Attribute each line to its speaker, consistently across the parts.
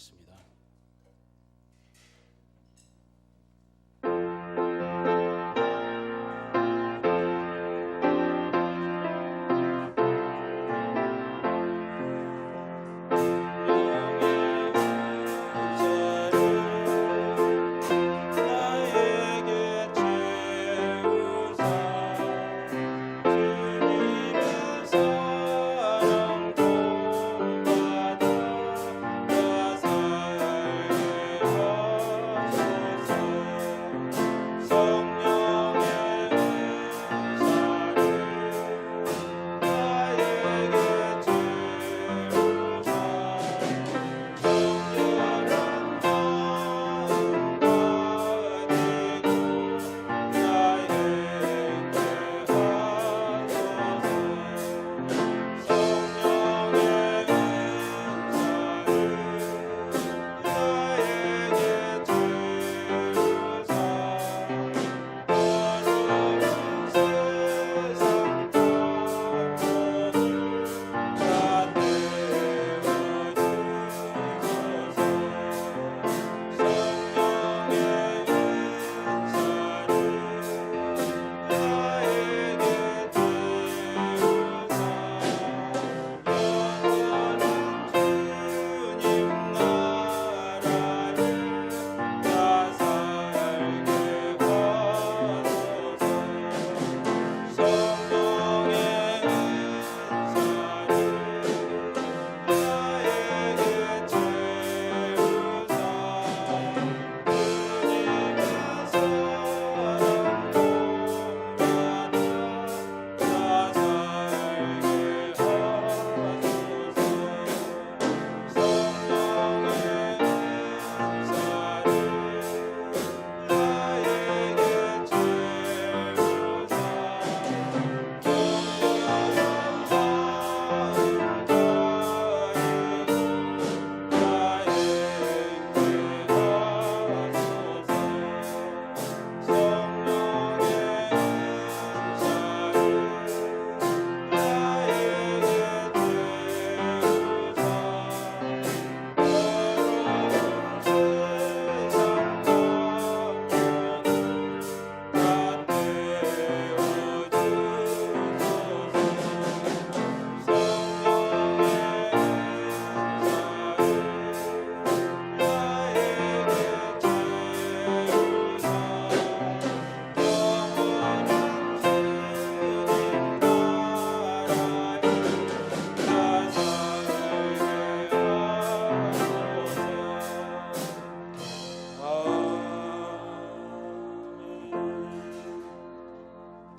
Speaker 1: 찬양하시겠습니다.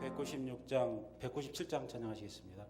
Speaker 1: (196장) (197장) 찬양하시겠습니다.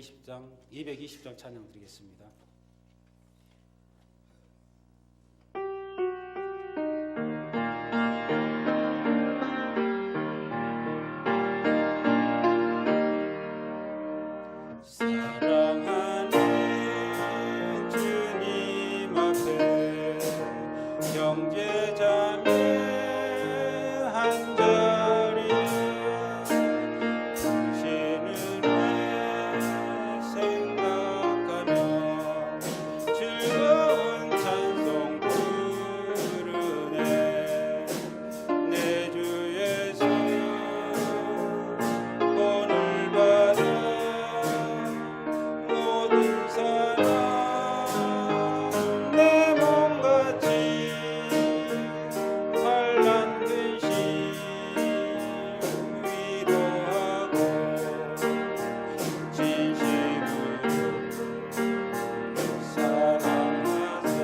Speaker 1: 220장 찬양 드리겠습니다. 사랑하는 주님 앞에 형제자매 한자리에 주신 은혜 생각하며 즐거운 찬송 부르네. 내 주 예수 본을 받아 모든 사람 내 몸같이 환난 근심 위로하고 진심으로 사랑하세.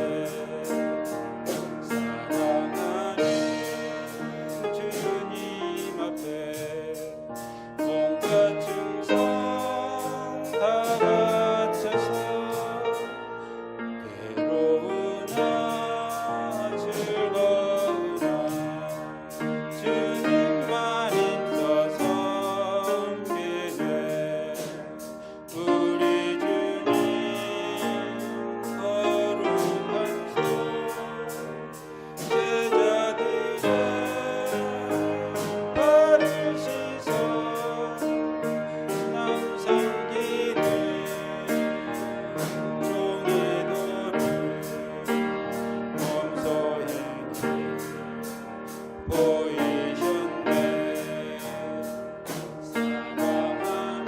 Speaker 1: 사랑하는 주님 앞에 온갖 충성 다 바쳐서 괴로우나 즐거우나 주님만 있어서 섬기네. 우리 주님 거룩한 손 제자들의 발을 씻어 남 삼기는 종의 도를 몸소 행해 보이셨네. 사랑하는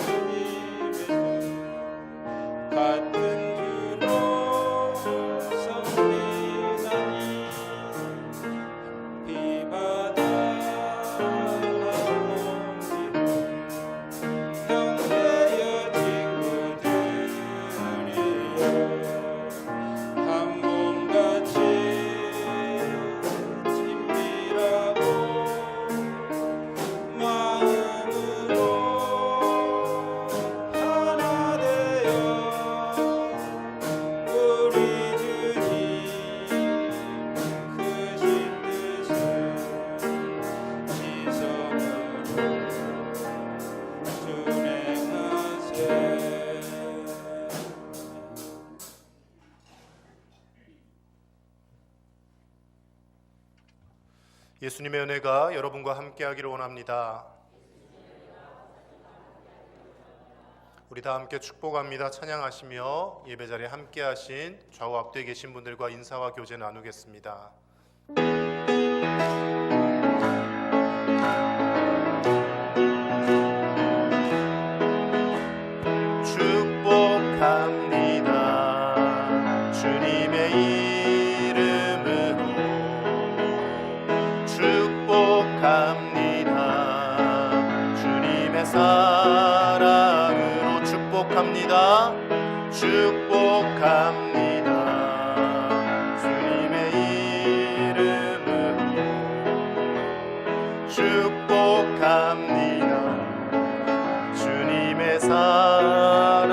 Speaker 1: 주님의 주 같은 주로 섬기나니 비바다 하모니로 형제여 친구들이여 한 몸같이 친밀하고 마음으로 하나 되어 우리 주님 크신 뜻을 지성으로 준행하세.
Speaker 2: 예수님의 은혜가 여러분과 함께하기를 원합니다. 우리 다 함께 축복합니다. 찬양하시며 예배자리에 함께하신 좌우 앞뒤에 계신 분들과 인사와 교제 나누겠습니다. 축복합니다. 주님의 이름으로 축복합니다. 주님의 사랑으로 축복합니다. 축복합니다. 주님의 이름으로 축복합니다. 주님의 사랑으로.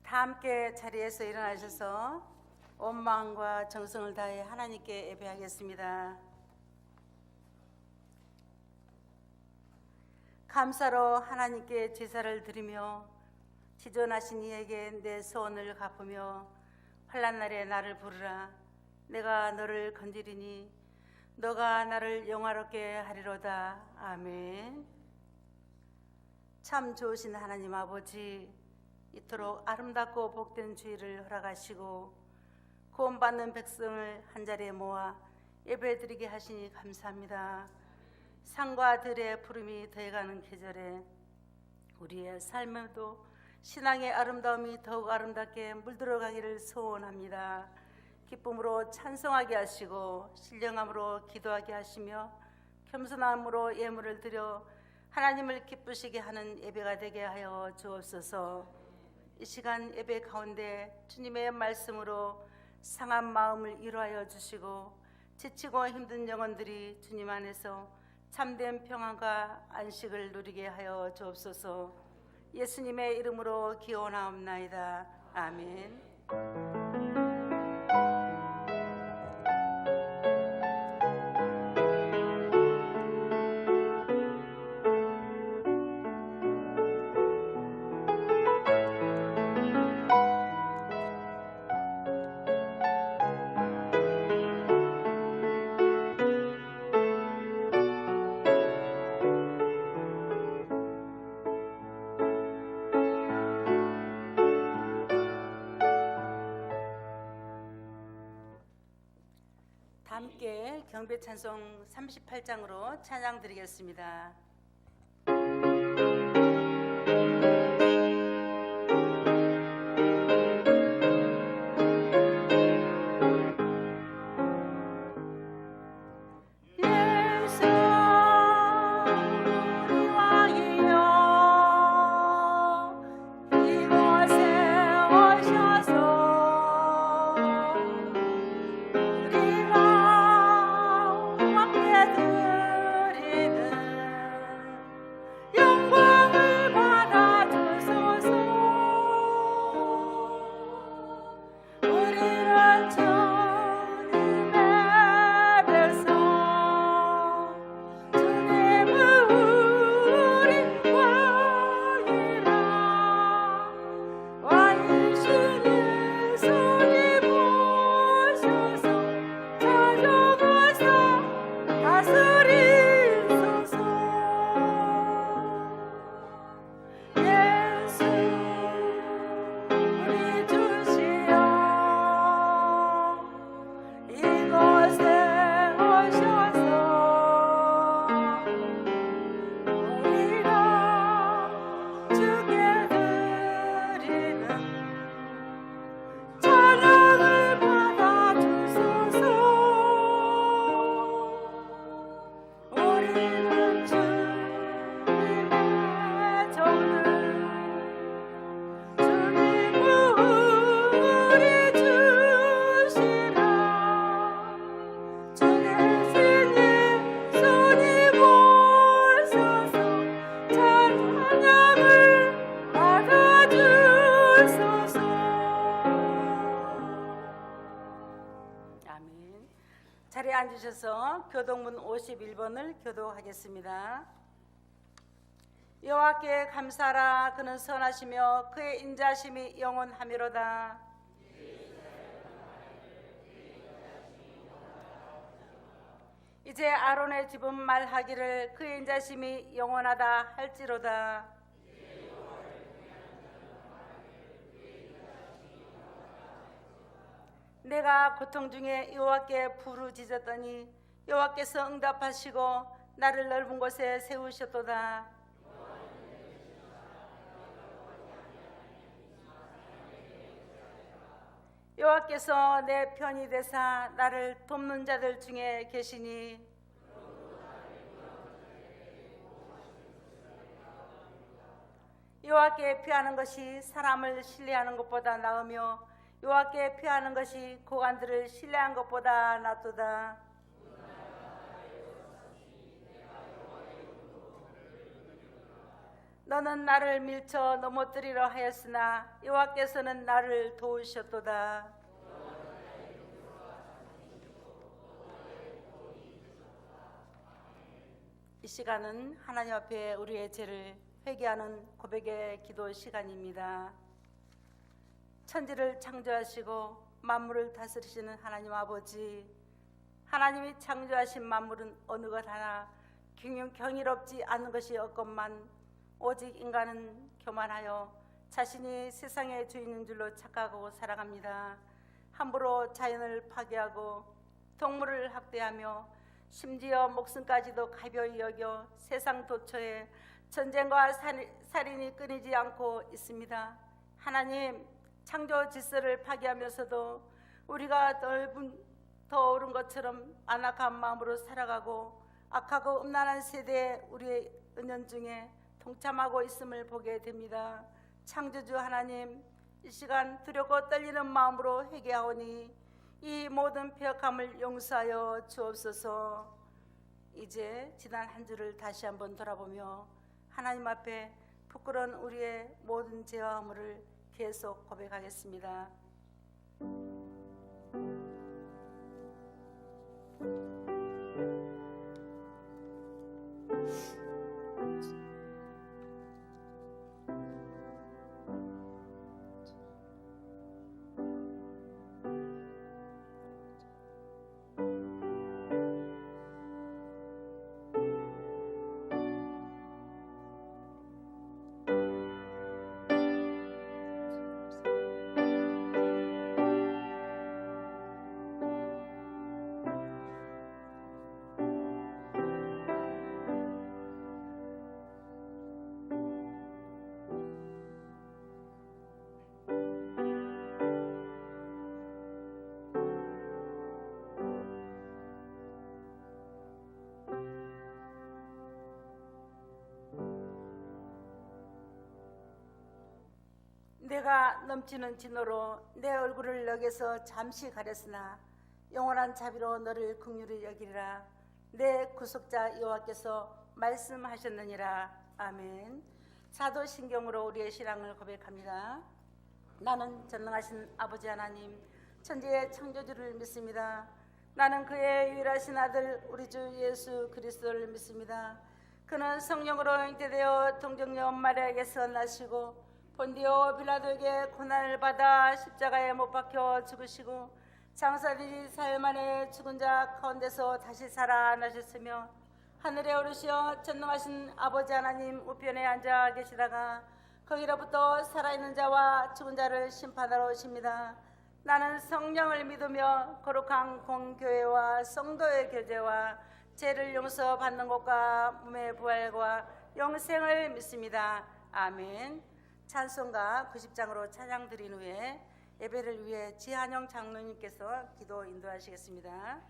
Speaker 3: 다 함께 자리에서 일어나셔서 온 마음과 정성을 다해 하나님께 예배하겠습니다. 감사로 하나님께 제사를 드리며 지존하신 이에게 내 소원을 갚으며 환난 날에 나를 부르라. 내가 너를 건지리니 너가 나를 영화롭게 하리로다. 아멘. 참 좋으신 하나님 아버지, 이토록 아름답고 복된 주일을 허락하시고 구원받는 백성을 한자리에 모아 예배드리게 하시니 감사합니다. 산과 들의 푸름이 더해가는 계절에 우리의 삶에도 신앙의 아름다움이 더욱 아름답게 물들어가기를 소원합니다. 기쁨으로 찬송하게 하시고 신령함으로 기도하게 하시며 겸손함으로 예물을 드려 하나님을 기쁘시게 하는 예배가 되게 하여 주옵소서. 이 시간 예배 가운데 주님의 말씀으로 상한 마음을 위로하여 주시고 지치고 힘든 영혼들이 주님 안에서 참된 평안과 안식을 누리게 하여 주옵소서. 예수님의 이름으로 기원하옵나이다. 아멘. 함께 경배 찬송 38장으로 찬양 드리겠습니다. 자리에 앉으셔서 교동문 51번을 교도하겠습니다. 여호와께 감사하라. 그는 선하시며 그의 인자심이 영원하미로다. 이제 아론의 집은 말하기를 그의 인자심이 영원하다 할지로다. 내가 고통 중에 여호와께 부르짖었더니 여호와께서 응답하시고 나를 넓은 곳에 세우셨도다. 여호와께서 내 편이 되사 나를 돕는 자들 중에 계시니 여호와께 피하는 것이 사람을 신뢰하는 것보다 나으며 여호와께 피하는 것이 고관들을 신뢰한 것보다 낫도다. 너는 나를 밀쳐 넘어뜨리려 하였으나 여호와께서는 나를 도우셨도다. 이 시간은 하나님 앞에 우리의 죄를 회개하는 고백의 기도 시간입니다. 천지를 창조하시고 만물을 다스리시는 하나님 아버지, 하나님이 창조하신 만물은 어느 것 하나 경이롭지 않은 것이 없건만 오직 인간은 교만하여 자신이 세상의 주인인 줄로 착각하고 살아갑니다. 함부로 자연을 파괴하고 동물을 학대하며 심지어 목숨까지도 가벼이 여겨 세상 도처에 전쟁과 살인이 끊이지 않고 있습니다. 하나님, 창조 질서를 파괴하면서도 우리가 넓은 더 옳은 것처럼 안악한 마음으로 살아가고 악하고 음란한 세대에 우리의 은연중에 동참하고 있음을 보게 됩니다. 창조주 하나님, 이 시간 두렵고 떨리는 마음으로 회개하오니 이 모든 패역함을 용서하여 주옵소서. 이제 지난 한 주를 다시 한번 돌아보며 하나님 앞에 부끄러운 우리의 모든 죄와 허물을 계속 고백하겠습니다. 내가 넘치는 진노로 내 얼굴을 여기서 잠시 가렸으나 영원한 자비로 너를 긍휼히 여기리라. 내 구속자 여호와께서 말씀하셨느니라. 아멘. 사도신경으로 우리의 신앙을 고백합니다. 나는 전능하신 아버지 하나님, 천지의 창조주를 믿습니다. 나는 그의 유일하신 아들 우리 주 예수 그리스도를 믿습니다. 그는 성령으로 잉태되어 동정녀 마리아에게서 나시고 본디오 빌라도에게 고난을 받아 십자가에 못 박혀 죽으시고 장사들이 사흘 만에 죽은 자 가운데서 다시 살아나셨으며 하늘에 오르시어 전능하신 아버지 하나님 우편에 앉아 계시다가 거기로부터 살아있는 자와 죽은 자를 심판하러 오십니다. 나는 성령을 믿으며 거룩한 공교회와 성도의 교제와 죄를 용서받는 것과 몸의 부활과 영생을 믿습니다. 아멘. 찬송가 90장으로 찬양 드린 후에 예배를 위해 지한영 장로님께서 기도 인도하시겠습니다.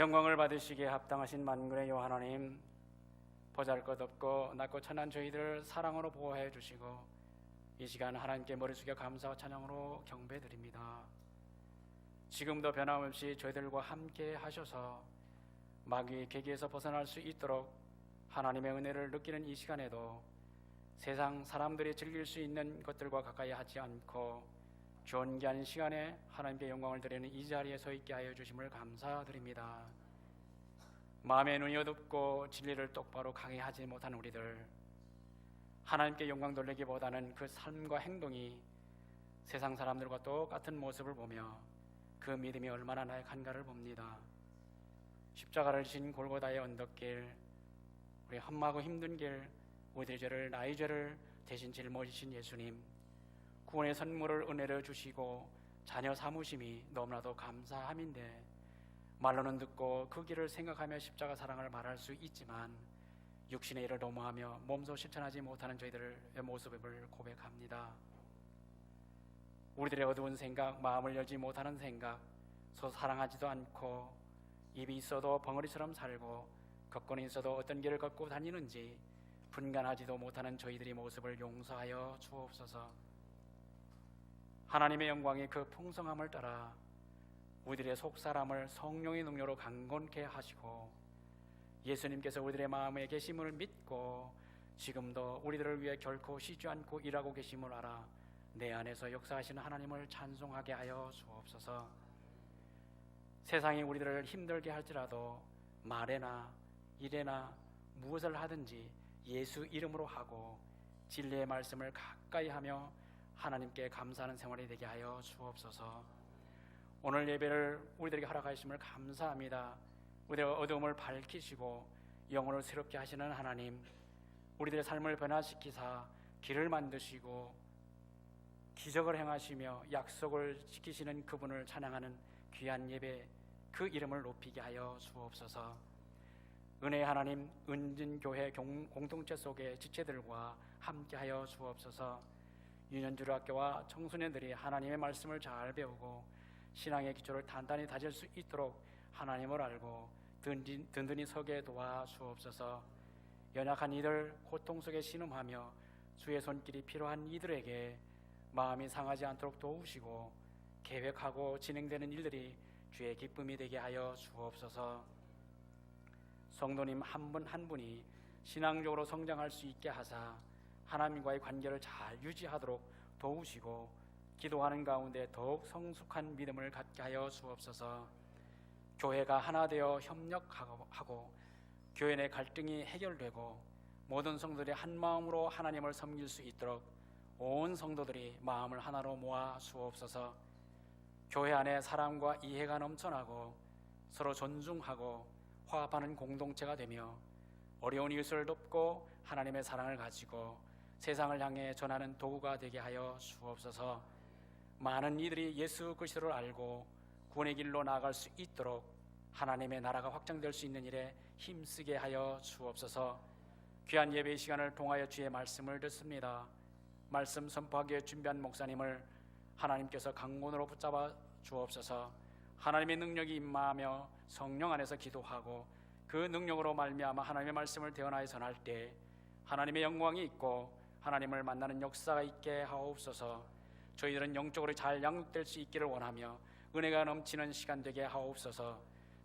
Speaker 4: 영광을 받으시기에 합당하신 만군의 여호와 하나님, 보잘것없고 낮고 천한 저희들을 사랑으로 보호해 주시고 이 시간 하나님께 머리 숙여 감사와 찬양으로 경배드립니다. 지금도 변함없이 저희들과 함께 하셔서 마귀의 계기에서 벗어날 수 있도록 하나님의 은혜를 느끼는 이 시간에도 세상 사람들이 즐길 수 있는 것들과 가까이 하지 않고 존귀한 시간에 하나님께 영광을 드리는 이 자리에 서 있게 하여 주심을 감사드립니다. 마음의 눈이 어둡고 진리를 똑바로 강해하지 못한 우리들, 하나님께 영광 돌리기보다는 그 삶과 행동이 세상 사람들과 똑같은 모습을 보며 그 믿음이 얼마나 나약한가를 봅니다. 십자가를 진 골고다의 언덕길, 우리 험하고 힘든 길, 우리의 죄를, 나의 죄를 대신 짊어지신 예수님, 구원의 선물을 은혜를 주시고 자녀 삼으심이 너무나도 감사함인데, 말로는 듣고 그 길을 생각하며 십자가 사랑을 말할 수 있지만 육신의 일을 도모하며 몸소 실천하지 못하는 저희들의 모습을 고백합니다. 우리들의 어두운 생각, 마음을 열지 못하는 생각, 서로 사랑하지도 않고 입이 있어도 벙어리처럼 살고 걷고는 있어도 어떤 길을 걷고 다니는지 분간하지도 못하는 저희들의 모습을 용서하여 주옵소서. 하나님의 영광이 그 풍성함을 따라 우리들의 속사람을 성령의 능력으로 강건케 하시고 예수님께서 우리들의 마음에 계심을 믿고 지금도 우리들을 위해 결코 쉬지 않고 일하고 계심을 알아 내 안에서 역사하시는 하나님을 찬송하게 하여 주옵소서. 세상이 우리들을 힘들게 할지라도 말에나 일에나 무엇을 하든지 예수 이름으로 하고 진리의 말씀을 가까이 하며 하나님께 감사하는 생활이 되게 하여 주옵소서. 오늘 예배를 우리들에게 허락하심을 감사합니다. 우리의 어두움을 밝히시고 영혼을 새롭게 하시는 하나님, 우리들의 삶을 변화시키사 길을 만드시고 기적을 행하시며 약속을 지키시는 그분을 찬양하는 귀한 예배, 그 이름을 높이게 하여 주옵소서. 은혜의 하나님, 은진교회 공동체 속의 지체들과 함께하여 주옵소서. 유년주일학교와 청소년들이 하나님의 말씀을 잘 배우고 신앙의 기초를 단단히 다질 수 있도록 하나님을 알고 든든히 서게 도와주옵소서. 연약한 이들, 고통 속에 신음하며 주의 손길이 필요한 이들에게 마음이 상하지 않도록 도우시고 계획하고 진행되는 일들이 주의 기쁨이 되게 하여 주옵소서. 성도님 한 분 한 분이 신앙적으로 성장할 수 있게 하사 하나님과의 관계를 잘 유지하도록 도우시고 기도하는 가운데 더욱 성숙한 믿음을 갖게 하여 주옵소서. 교회가 하나 되어 협력하고 교회 내 갈등이 해결되고 모든 성도들이 한 마음으로 하나님을 섬길 수 있도록 온 성도들이 마음을 하나로 모아 주옵소서. 교회 안에 사랑과 이해가 넘쳐나고 서로 존중하고 화합하는 공동체가 되며 어려운 이웃을 돕고 하나님의 사랑을 가지고 세상을 향해 전하는 도구가 되게 하여 주옵소서. 많은 이들이 예수 그리스도를 알고 구원의 길로 나아갈 수 있도록 하나님의 나라가 확장될 수 있는 일에 힘쓰게 하여 주옵소서. 귀한 예배의 시간을 통하여 주의 말씀을 듣습니다. 말씀 선포하기에 준비한 목사님을 하나님께서 강권으로 붙잡아 주옵소서. 하나님의 능력이 임하며 성령 안에서 기도하고 그 능력으로 말미암아 하나님의 말씀을 대언하여 전할 때 하나님의 영광이 있고 하나님을 만나는 역사가 있게 하옵소서. 저희들은 영적으로 잘 양육될 수 있기를 원하며 은혜가 넘치는 시간 되게 하옵소서.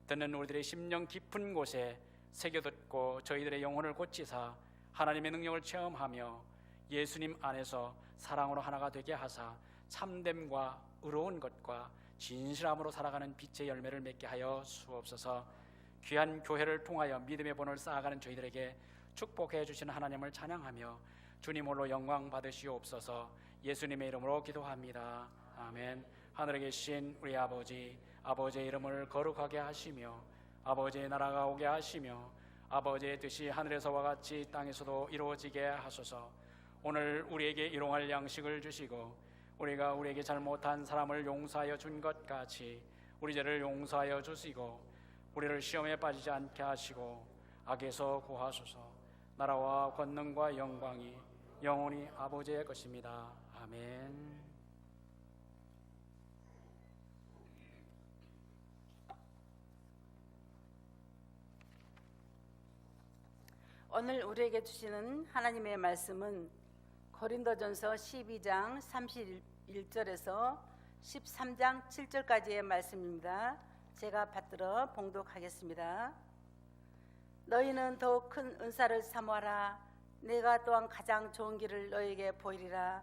Speaker 4: 듣는 우리들의 심령 깊은 곳에 새겨듣고 저희들의 영혼을 고치사 하나님의 능력을 체험하며 예수님 안에서 사랑으로 하나가 되게 하사 참됨과 의로운 것과 진실함으로 살아가는 빛의 열매를 맺게 하여 주옵소서. 귀한 교회를 통하여 믿음의 본을 쌓아가는 저희들에게 축복해 주시는 하나님을 찬양하며 주님 홀로 영광 받으시옵소서. 예수님의 이름으로 기도합니다. 아멘. 하늘에 계신 우리 아버지, 아버지의 이름을 거룩하게 하시며 아버지의 나라가 오게 하시며 아버지의 뜻이 하늘에서와 같이 땅에서도 이루어지게 하소서. 오늘 우리에게 일용할 양식을 주시고 우리가 우리에게 잘못한 사람을 용서하여 준 것 같이 우리 죄를 용서하여 주시고 우리를 시험에 빠지지 않게 하시고 악에서 구하소서. 나라와 권능과 영광이 영원히 아버지의 것입니다. 아멘.
Speaker 3: 오늘 우리에게 주시는 하나님의 말씀은 고린도전서 12장 31절에서 13장 7절까지의 말씀입니다. 제가 받들어 봉독하겠습니다. 너희는 더욱 큰 은사를 사모하라. 내가 또한 가장 좋은 길을 너에게 보이리라.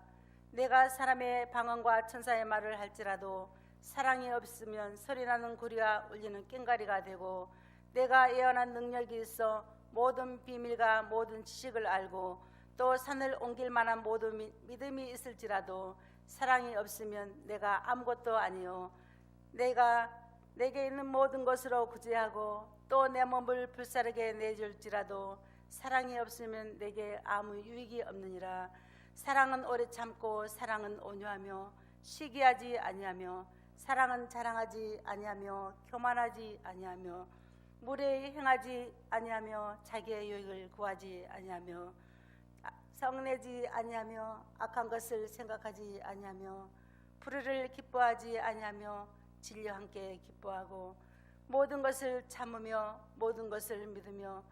Speaker 3: 내가 사람의 방언과 천사의 말을 할지라도 사랑이 없으면 소리나는 구리와 울리는 꽹과리가 되고, 내가 예언한 능력이 있어 모든 비밀과 모든 지식을 알고 또 산을 옮길 만한 모든 믿음이 있을지라도 사랑이 없으면 내가 아무것도 아니요. 내가 내게 있는 모든 것으로 구제하고 또 내 몸을 불사르게 내줄지라도 사랑이 없으면 내게 아무 유익이 없느니라. 사랑은 오래 참고 사랑은 온유하며 시기하지 아니하며 사랑은 자랑하지 아니하며 교만하지 아니하며 무례히 행하지 아니하며 자기의 유익을 구하지 아니하며 성내지 아니하며 악한 것을 생각하지 아니하며 불의를 기뻐하지 아니하며 진리와 함께 기뻐하고 모든 것을 참으며 모든 것을 믿으며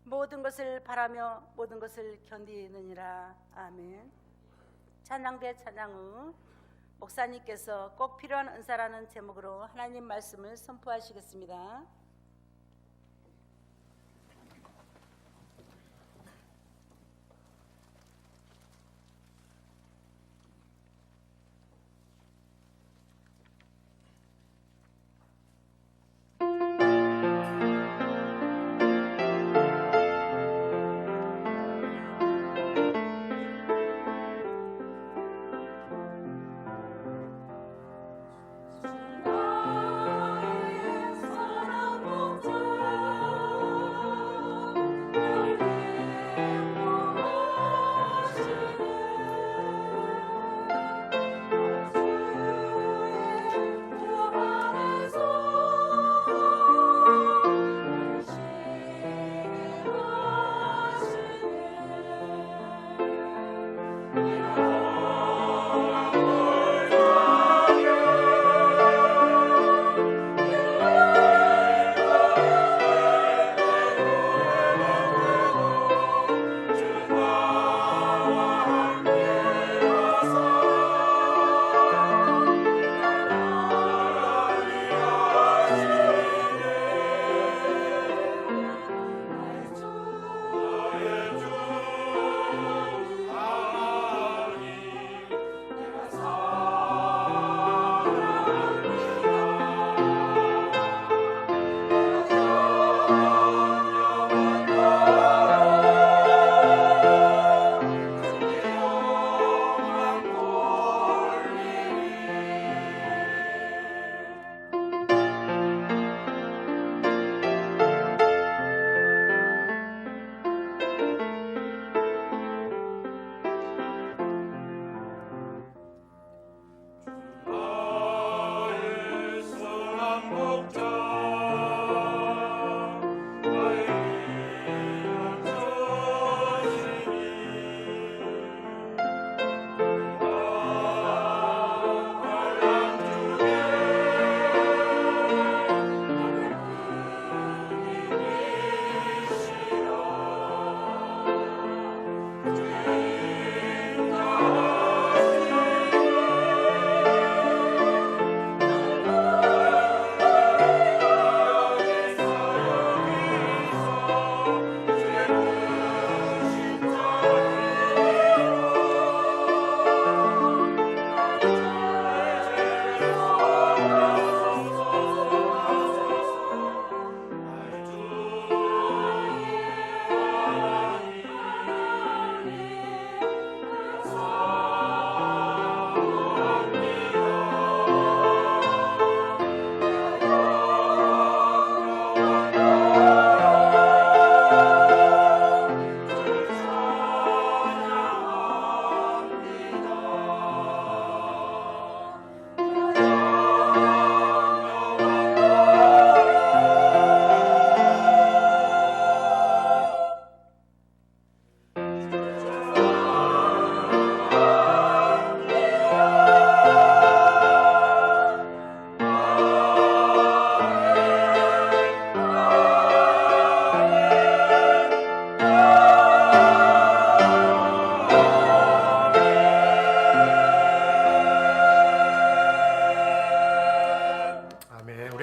Speaker 3: 모든 것을 바라며 모든 것을 견디느니라. 아멘. 찬양대 찬양후 목사님께서 꼭 필요한 은사라는 제목으로 하나님 말씀을 선포하시겠습니다.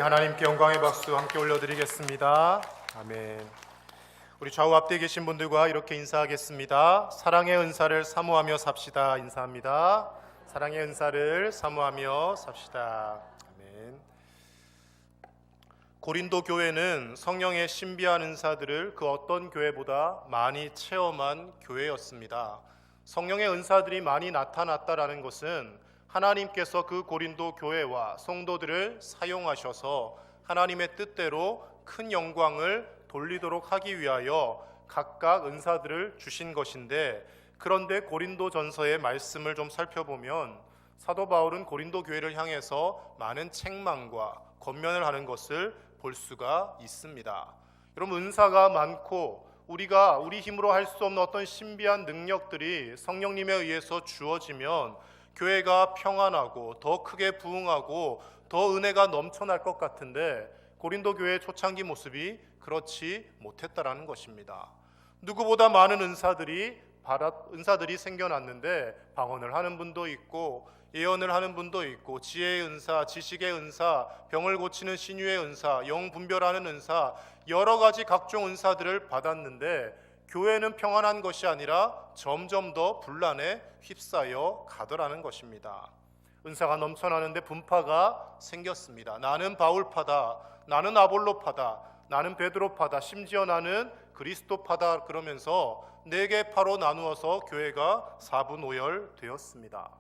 Speaker 2: 하나님께 영광의 박수 함께 올려드리겠습니다. 아멘. 우리 좌우 앞뒤에 계신 분들과 이렇게 인사하겠습니다. 사랑의 은사를 사모하며 삽시다. 인사합니다. 사랑의 은사를 사모하며 삽시다. 아멘. 고린도 교회는 성령의 신비한 은사들을 그 어떤 교회보다 많이 체험한 교회였습니다. 성령의 은사들이 많이 나타났다라는 것은 하나님께서 그 고린도 교회와 성도들을 사용하셔서 하나님의 뜻대로 큰 영광을 돌리도록 하기 위하여 각각 은사들을 주신 것인데, 그런데 고린도전서의 말씀을 좀 살펴보면 사도 바울은 고린도 교회를 향해서 많은 책망과 권면을 하는 것을 볼 수가 있습니다. 여러분, 은사가 많고 우리가 우리 힘으로 할 수 없는 어떤 신비한 능력들이 성령님에 의해서 주어지면 교회가 평안하고 더 크게 부흥하고 더 은혜가 넘쳐날 것 같은데, 고린도 교회의 초창기 모습이 그렇지 못했다라는 것입니다. 누구보다 많은 은사들이 생겨났는데 방언을 하는 분도 있고 예언을 하는 분도 있고 지혜의 은사, 지식의 은사, 병을 고치는 신유의 은사, 영 분별하는 은사, 여러 가지 각종 은사들을 받았는데 교회는 평안한 것이 아니라 점점 더 분란에 휩싸여 가더라는 것입니다. 은사가 넘쳐나는데 분파가 생겼습니다. 나는 바울파다, 나는 아볼로파다, 나는 베드로파다, 심지어 나는 그리스도파다, 그러면서 4개 파로 나누어서 교회가 4분 5열 되었습니다.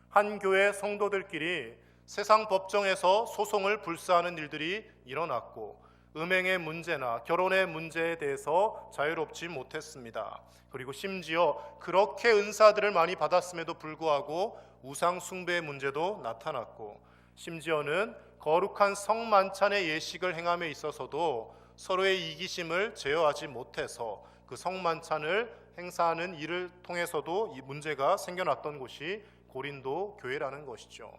Speaker 2: 한 교회 성도들끼리 세상 법정에서 소송을 불사하는 일들이 일어났고 음행의 문제나 결혼의 문제에 대해서 자유롭지 못했습니다. 그리고 심지어 그렇게 은사들을 많이 받았음에도 불구하고 우상 숭배의 문제도 나타났고, 심지어는 거룩한 성만찬의 예식을 행함에 있어서도 서로의 이기심을 제어하지 못해서 그 성만찬을 행사하는 일을 통해서도 이 문제가 생겨났던 곳이 고린도 교회라는 것이죠.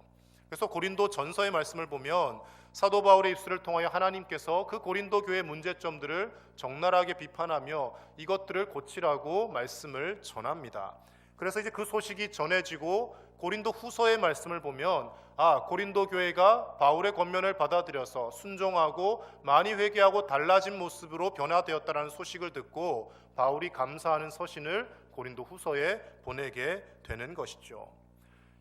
Speaker 2: 그래서 고린도 전서의 말씀을 보면 사도 바울의 입술을 통하여 하나님께서 그 고린도 교회의 문제점들을 적나라하게 비판하며 이것들을 고치라고 말씀을 전합니다. 그래서 이제 그 소식이 전해지고 고린도 후서의 말씀을 보면 고린도 교회가 바울의 권면을 받아들여서 순종하고 많이 회개하고 달라진 모습으로 변화되었다는 소식을 듣고 바울이 감사하는 서신을 고린도 후서에 보내게 되는 것이죠.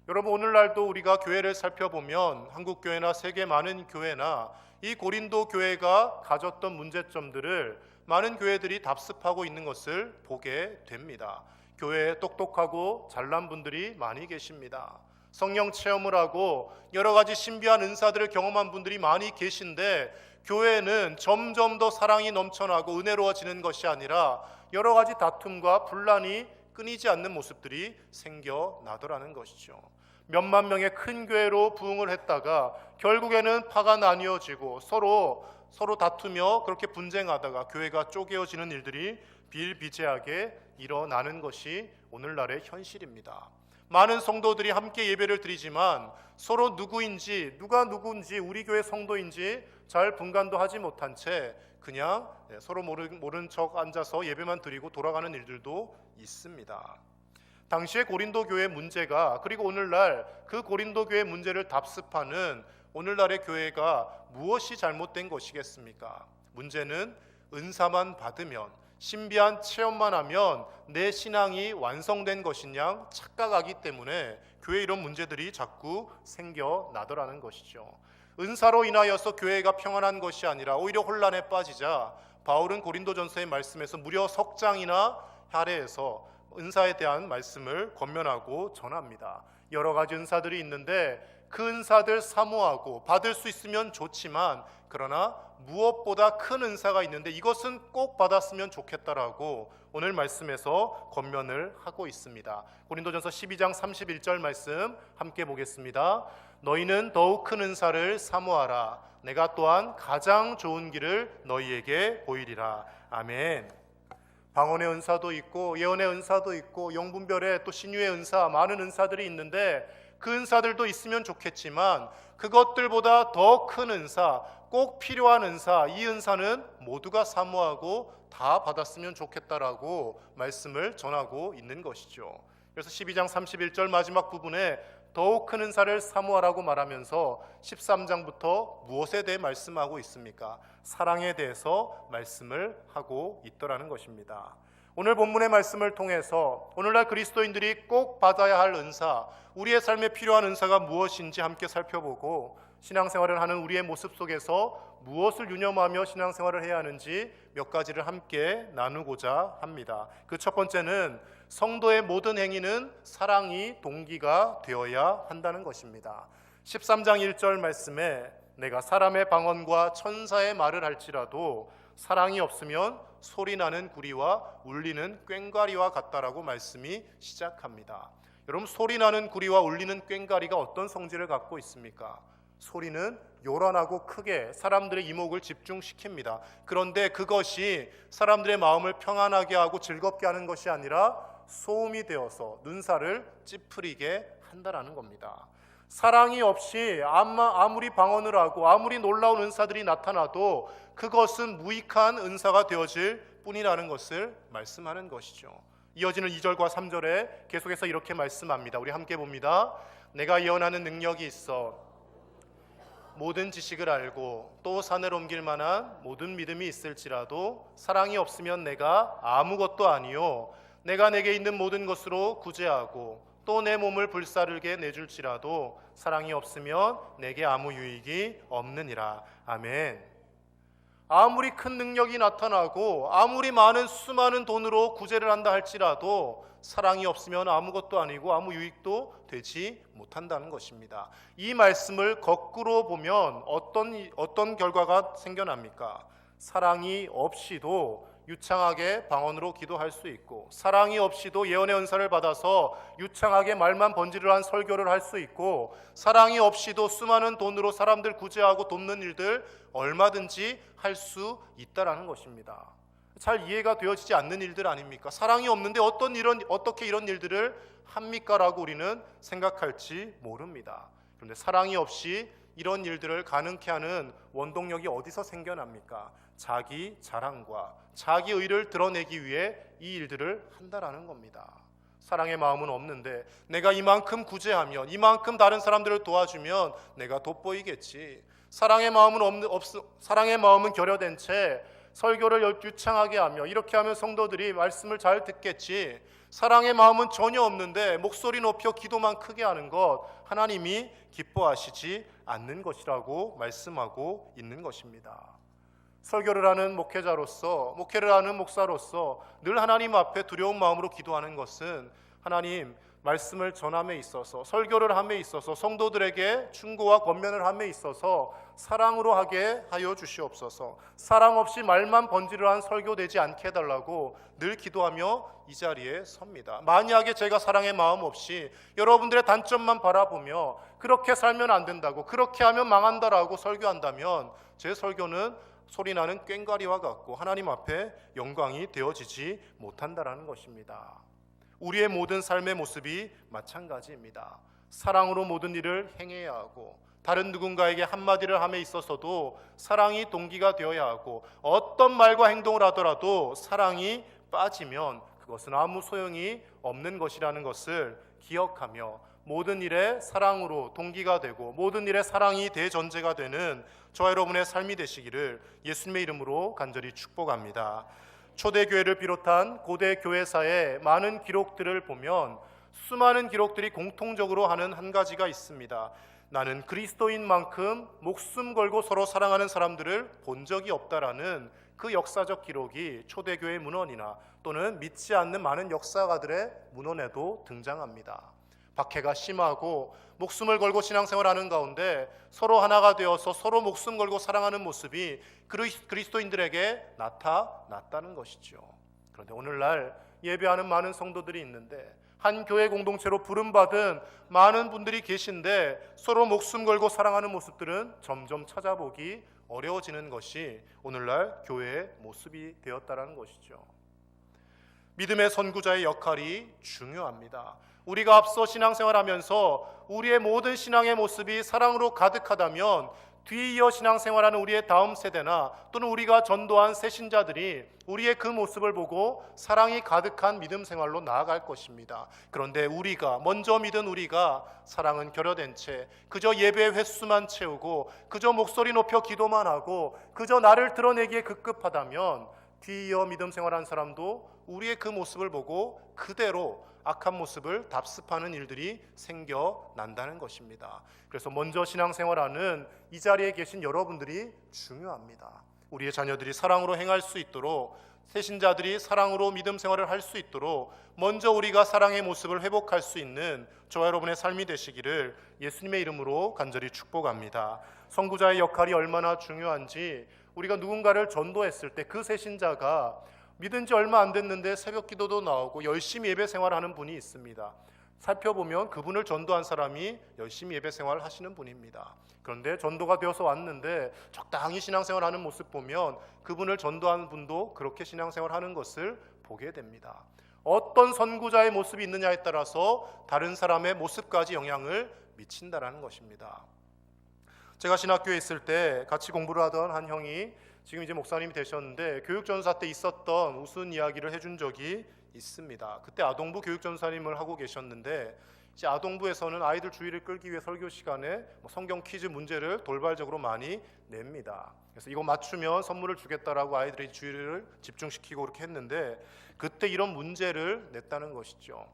Speaker 2: 여러분, 오늘날도 우리가 교회를 살펴보면 한국 교회나 세계 많은 교회나 이 고린도 교회가 가졌던 문제점들을 많은 교회들이 답습하고 있는 것을 보게 됩니다. 교회에 똑똑하고 잘난 분들이 많이 계십니다. 성령 체험을 하고 여러 가지 신비한 은사들을 경험한 분들이 많이 계신데, 교회는 점점 더 사랑이 넘쳐나고 은혜로워지는 것이 아니라 여러 가지 다툼과 분란이 끊이지 않는 모습들이 생겨나더라는 것이죠. 몇만 명의 큰 교회로 부흥을 했다가 결국에는 파가 나뉘어지고 서로 다투며 그렇게 분쟁하다가 교회가 쪼개어지는 일들이 비일비재하게 일어나는 것이 오늘날의 현실입니다. 많은 성도들이 함께 예배를 드리지만 서로 누가 누구인지, 우리 교회 성도인지 잘 분간도 하지 못한 채 그냥 서로 모른 척 앉아서 예배만 드리고 돌아가는 일들도 있습니다. 당시의 고린도 교회의 문제가, 그리고 오늘날 그 고린도 교회의 문제를 답습하는 오늘날의 교회가 무엇이 잘못된 것이겠습니까? 문제는 은사만 받으면, 신비한 체험만 하면 내 신앙이 완성된 것이냐 착각하기 때문에 교회에 이런 문제들이 자꾸 생겨나더라는 것이죠. 은사로 인하여서 교회가 평안한 것이 아니라 오히려 혼란에 빠지자 바울은 고린도전서의 말씀에서 무려 석장이나 할애해서 은사에 대한 말씀을 권면하고 전합니다. 여러 가지 은사들이 있는데 그 은사들 사모하고 받을 수 있으면 좋지만, 그러나 무엇보다 큰 은사가 있는데 이것은 꼭 받았으면 좋겠다라고 오늘 말씀에서 권면을 하고 있습니다. 고린도전서 12장 31절 말씀 함께 보겠습니다. 너희는 더욱 큰 은사를 사모하라. 내가 또한 가장 좋은 길을 너희에게 보이리라. 아멘. 방언의 은사도 있고 예언의 은사도 있고 영분별의 또 신유의 은사, 많은 은사들이 있는데 그 은사들도 있으면 좋겠지만 그것들보다 더 큰 은사, 꼭 필요한 은사, 이 은사는 모두가 사모하고 다 받았으면 좋겠다라고 말씀을 전하고 있는 것이죠. 그래서 12장 31절 마지막 부분에 더욱 큰 은사를 사모하라고 말하면서 13장부터 무엇에 대해 말씀하고 있습니까? 사랑에 대해서 말씀을 하고 있더라는 것입니다. 오늘 본문의 말씀을 통해서 오늘날 그리스도인들이 꼭 받아야 할 은사, 우리의 삶에 필요한 은사가 무엇인지 함께 살펴보고 신앙생활을 하는 우리의 모습 속에서 무엇을 유념하며 신앙생활을 해야 하는지 몇 가지를 함께 나누고자 합니다. 그 첫 번째는 성도의 모든 행위는 사랑이 동기가 되어야 한다는 것입니다. 13장 1절 말씀에 내가 사람의 방언과 천사의 말을 할지라도 사랑이 없으면 소리나는 구리와 울리는 꽹과리와 같다라고 말씀이 시작합니다. 여러분, 소리나는 구리와 울리는 꽹과리가 어떤 성질을 갖고 있습니까? 소리는 요란하고 크게 사람들의 이목을 집중시킵니다. 그런데 그것이 사람들의 마음을 평안하게 하고 즐겁게 하는 것이 아니라 소음이 되어서 눈살을 찌푸리게 한다라는 겁니다. 사랑이 없이 아무리 방언을 하고 아무리 놀라운 은사들이 나타나도 그것은 무익한 은사가 되어질 뿐이라는 것을 말씀하는 것이죠. 이어지는 2절과 3절에 계속해서 이렇게 말씀합니다. 우리 함께 봅니다. 내가 예언하는 능력이 있어 모든 지식을 알고 또 산을 옮길 만한 모든 믿음이 있을지라도 사랑이 없으면 내가 아무것도 아니요 내가 내게 있는 모든 것으로 구제하고 또 내 몸을 불사르게 내줄지라도 사랑이 없으면 내게 아무 유익이 없느니라. 아멘. 아무리 큰 능력이 나타나고 아무리 수많은 돈으로 구제를 한다 할지라도 사랑이 없으면 아무것도 아니고 아무 유익도 되지 못한다는 것입니다. 이 말씀을 거꾸로 보면 어떤 결과가 생겨납니까? 사랑이 없이도 유창하게 방언으로 기도할 수 있고, 사랑이 없이도 예언의 은사를 받아서 유창하게 말만 번지를 한 설교를 할 수 있고, 사랑이 없이도 수많은 돈으로 사람들 구제하고 돕는 일들 얼마든지 할 수 있다라는 것입니다. 잘 이해가 되어지지 않는 일들 아닙니까? 사랑이 없는데 어떻게 이런 일들을 합니까? 라고 우리는 생각할지 모릅니다. 그런데 사랑이 없이 이런 일들을 가능케 하는 원동력이 어디서 생겨납니까? 자기 자랑과 자기 의를 드러내기 위해 이 일들을 한다라는 겁니다. 사랑의 마음은 없는데 내가 이만큼 구제하면, 이만큼 다른 사람들을 도와주면 내가 돋보이겠지. 사랑의 마음은 결여된 채 설교를 유창하게 하며 이렇게 하면 성도들이 말씀을 잘 듣겠지. 사랑의 마음은 전혀 없는데 목소리 높여 기도만 크게 하는 것, 하나님이 기뻐하시지 않는 것이라고 말씀하고 있는 것입니다. 설교를 하는 목회자로서, 목회를 하는 목사로서 늘 하나님 앞에 두려운 마음으로 기도하는 것은 하나님, 말씀을 전함에 있어서, 설교를 함에 있어서, 성도들에게 충고와 권면을 함에 있어서 사랑으로 하게 하여 주시옵소서. 사랑 없이 말만 번지르한 설교되지 않게 해달라고 늘 기도하며 이 자리에 섭니다. 만약에 제가 사랑의 마음 없이 여러분들의 단점만 바라보며 그렇게 살면 안 된다고, 그렇게 하면 망한다라고 설교한다면 제 설교는 소리나는 꽹과리와 같고 하나님 앞에 영광이 되어지지 못한다라는 것입니다. 우리의 모든 삶의 모습이 마찬가지입니다. 사랑으로 모든 일을 행해야 하고, 다른 누군가에게 한마디를 함에 있어서도 사랑이 동기가 되어야 하고, 어떤 말과 행동을 하더라도 사랑이 빠지면 그것은 아무 소용이 없는 것이라는 것을 기억하며 모든 일에 사랑으로 동기가 되고 모든 일에 사랑이 대전제가 되는 저와 여러분의 삶이 되시기를 예수님의 이름으로 간절히 축복합니다. 초대교회를 비롯한 고대 교회사의 많은 기록들을 보면 수많은 기록들이 공통적으로 하는 한 가지가 있습니다. 나는 그리스도인만큼 목숨 걸고 서로 사랑하는 사람들을 본 적이 없다라는 그 역사적 기록이 초대교회 문헌이나 또는 믿지 않는 많은 역사가들의 문헌에도 등장합니다. 박해가 심하고 목숨을 걸고 신앙생활하는 가운데 서로 하나가 되어서 서로 목숨 걸고 사랑하는 모습이 그리스도인들에게 나타났다는 것이죠. 그런데 오늘날 예배하는 많은 성도들이 있는데, 한 교회 공동체로 부름받은 많은 분들이 계신데 서로 목숨 걸고 사랑하는 모습들은 점점 찾아보기 어려워지는 것이 오늘날 교회의 모습이 되었다는 것이죠. 믿음의 선구자의 역할이 중요합니다. 우리가 앞서 신앙생활하면서 우리의 모든 신앙의 모습이 사랑으로 가득하다면 뒤이어 신앙생활하는 우리의 다음 세대나 또는 우리가 전도한 새신자들이 우리의 그 모습을 보고 사랑이 가득한 믿음 생활로 나아갈 것입니다. 그런데 우리가 먼저 믿은 우리가 사랑은 결여된 채 그저 예배 횟수만 채우고 그저 목소리 높여 기도만 하고 그저 나를 드러내기에 급급하다면 뒤이어 믿음 생활한 사람도 우리의 그 모습을 보고 그대로 악한 모습을 답습하는 일들이 생겨난다는 것입니다. 그래서 먼저 신앙생활하는 이 자리에 계신 여러분들이 중요합니다. 우리의 자녀들이 사랑으로 행할 수 있도록, 새신자들이 사랑으로 믿음 생활을 할 수 있도록 먼저 우리가 사랑의 모습을 회복할 수 있는 저와 여러분의 삶이 되시기를 예수님의 이름으로 간절히 축복합니다. 선구자의 역할이 얼마나 중요한지, 우리가 누군가를 전도했을 때 그 새신자가 믿은 지 얼마 안 됐는데 새벽 기도도 나오고 열심히 예배 생활하는 분이 있습니다. 살펴보면 그분을 전도한 사람이 열심히 예배 생활을 하시는 분입니다. 그런데 전도가 되어서 왔는데 적당히 신앙생활하는 모습 보면 그분을 전도한 분도 그렇게 신앙생활하는 것을 보게 됩니다. 어떤 선구자의 모습이 있느냐에 따라서 다른 사람의 모습까지 영향을 미친다라는 것입니다. 제가 신학교에 있을 때 같이 공부를 하던 한 형이 지금 이제 목사님이 되셨는데 교육전사 때 있었던 우스운 이야기를 해준 적이 있습니다. 그때 아동부 교육전사님을 하고 계셨는데 이제 아동부에서는 아이들 주의를 끌기 위해 설교 시간에 성경 퀴즈 문제를 돌발적으로 많이 냅니다. 그래서 이거 맞추면 선물을 주겠다라고 아이들의 주의를 집중시키고 그렇게 했는데 그때 이런 문제를 냈다는 것이죠.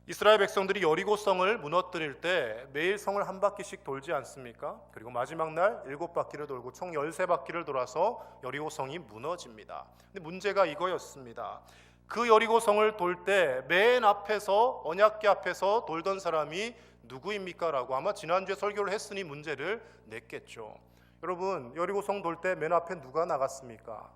Speaker 2: 이스라엘 백성들이 여리고성을 무너뜨릴 때 매일 성을 한 바퀴씩 돌지 않습니까? 그리고 마지막 날 7바퀴를 돌고 총 13바퀴를 돌아서 여리고성이 무너집니다. 근데 문제가 이거였습니다. 그 여리고성을 돌 때 맨 앞에서, 언약궤 앞에서 돌던 사람이 누구입니까? 라고 아마 지난주에 설교를 했으니 문제를 냈겠죠. 여러분, 여리고성 돌 때 맨 앞에 누가 나갔습니까?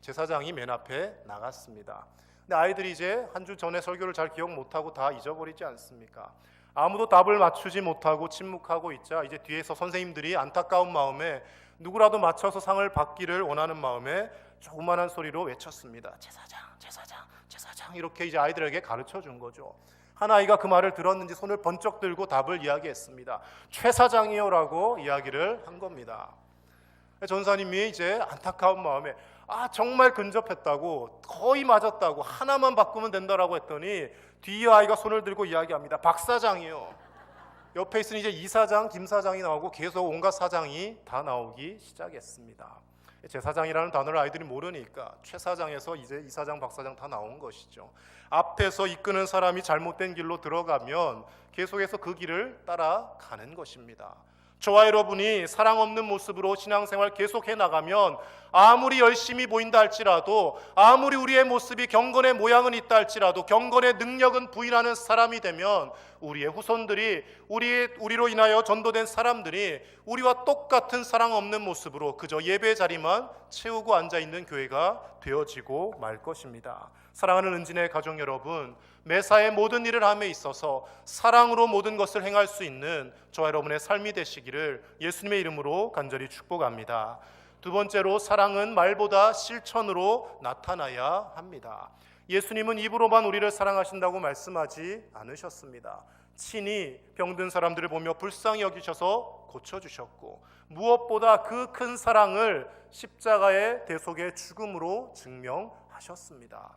Speaker 2: 제사장이 맨 앞에 나갔습니다. 근데 아이들이 이제 한 주 전에 설교를 잘 기억 못하고 다 잊어버리지 않습니까? 아무도 답을 맞추지 못하고 침묵하고 있자 이제 뒤에서 선생님들이 안타까운 마음에 누구라도 맞춰서 상을 받기를 원하는 마음에 조그만한 소리로 외쳤습니다. 제사장, 제사장, 제사장, 이렇게 이제 아이들에게 가르쳐 준 거죠. 한 아이가 그 말을 들었는지 손을 번쩍 들고 답을 이야기했습니다. 최 사장이요라고 이야기를 한 겁니다. 전사님이 이제 안타까운 마음에 정말 근접했다고, 거의 맞았다고, 하나만 바꾸면 된다라고 했더니 뒤에 아이가 손을 들고 이야기합니다. 박 사장이요. 옆에 있으니 이제 이 사장, 김 사장이 나오고 계속 온갖 사장이 다 나오기 시작했습니다. 제사장이라는 단어를 아이들이 모르니까 최 사장에서 이제 이 사장, 박 사장 다 나온 것이죠. 앞에서 이끄는 사람이 잘못된 길로 들어가면 계속해서 그 길을 따라가는 것입니다. 저와 여러분이 사랑 없는 모습으로 신앙생활 계속해 나가면 아무리 열심히 보인다 할지라도, 아무리 우리의 모습이 경건의 모양은 있다 할지라도, 경건의 능력은 부인하는 사람이 되면 우리의 후손들이, 우리로 인하여 전도된 사람들이 우리와 똑같은 사랑 없는 모습으로 그저 예배 자리만 채우고 앉아있는 교회가 되어지고 말 것입니다. 사랑하는 은진의 가족 여러분, 매사의 모든 일을 함에 있어서 사랑으로 모든 것을 행할 수 있는 저와 여러분의 삶이 되시기를 예수님의 이름으로 간절히 축복합니다. 두 번째로, 사랑은 말보다 실천으로 나타나야 합니다. 예수님은 입으로만 우리를 사랑하신다고 말씀하지 않으셨습니다. 친히 병든 사람들을 보며 불쌍히 여기셔서 고쳐주셨고, 무엇보다 그 큰 사랑을 십자가의 대속의 죽음으로 증명하셨습니다.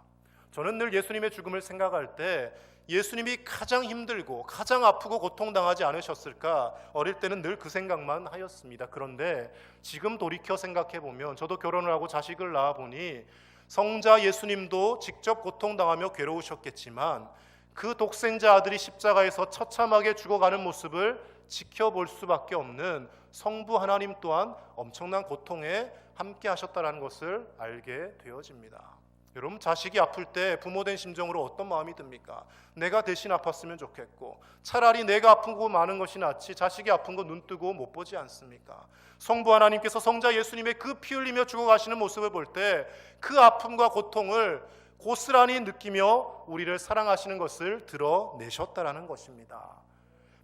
Speaker 2: 저는 늘 예수님의 죽음을 생각할 때 예수님이 가장 힘들고 가장 아프고 고통당하지 않으셨을까, 어릴 때는 늘 그 생각만 하였습니다. 그런데 지금 돌이켜 생각해 보면, 저도 결혼을 하고 자식을 낳아 보니 성자 예수님도 직접 고통당하며 괴로우셨겠지만 그 독생자 아들이 십자가에서 처참하게 죽어가는 모습을 지켜볼 수밖에 없는 성부 하나님 또한 엄청난 고통에 함께 하셨다는 것을 알게 되어집니다. 여러분, 자식이 아플 때 부모된 심정으로 어떤 마음이 듭니까? 내가 대신 아팠으면 좋겠고, 차라리 내가 아프고 마는 것이 낫지 자식이 아픈 거 눈 뜨고 못 보지 않습니까? 성부 하나님께서 성자 예수님의 그 피 흘리며 죽어가시는 모습을 볼 때 그 아픔과 고통을 고스란히 느끼며 우리를 사랑하시는 것을 드러내셨다라는 것입니다.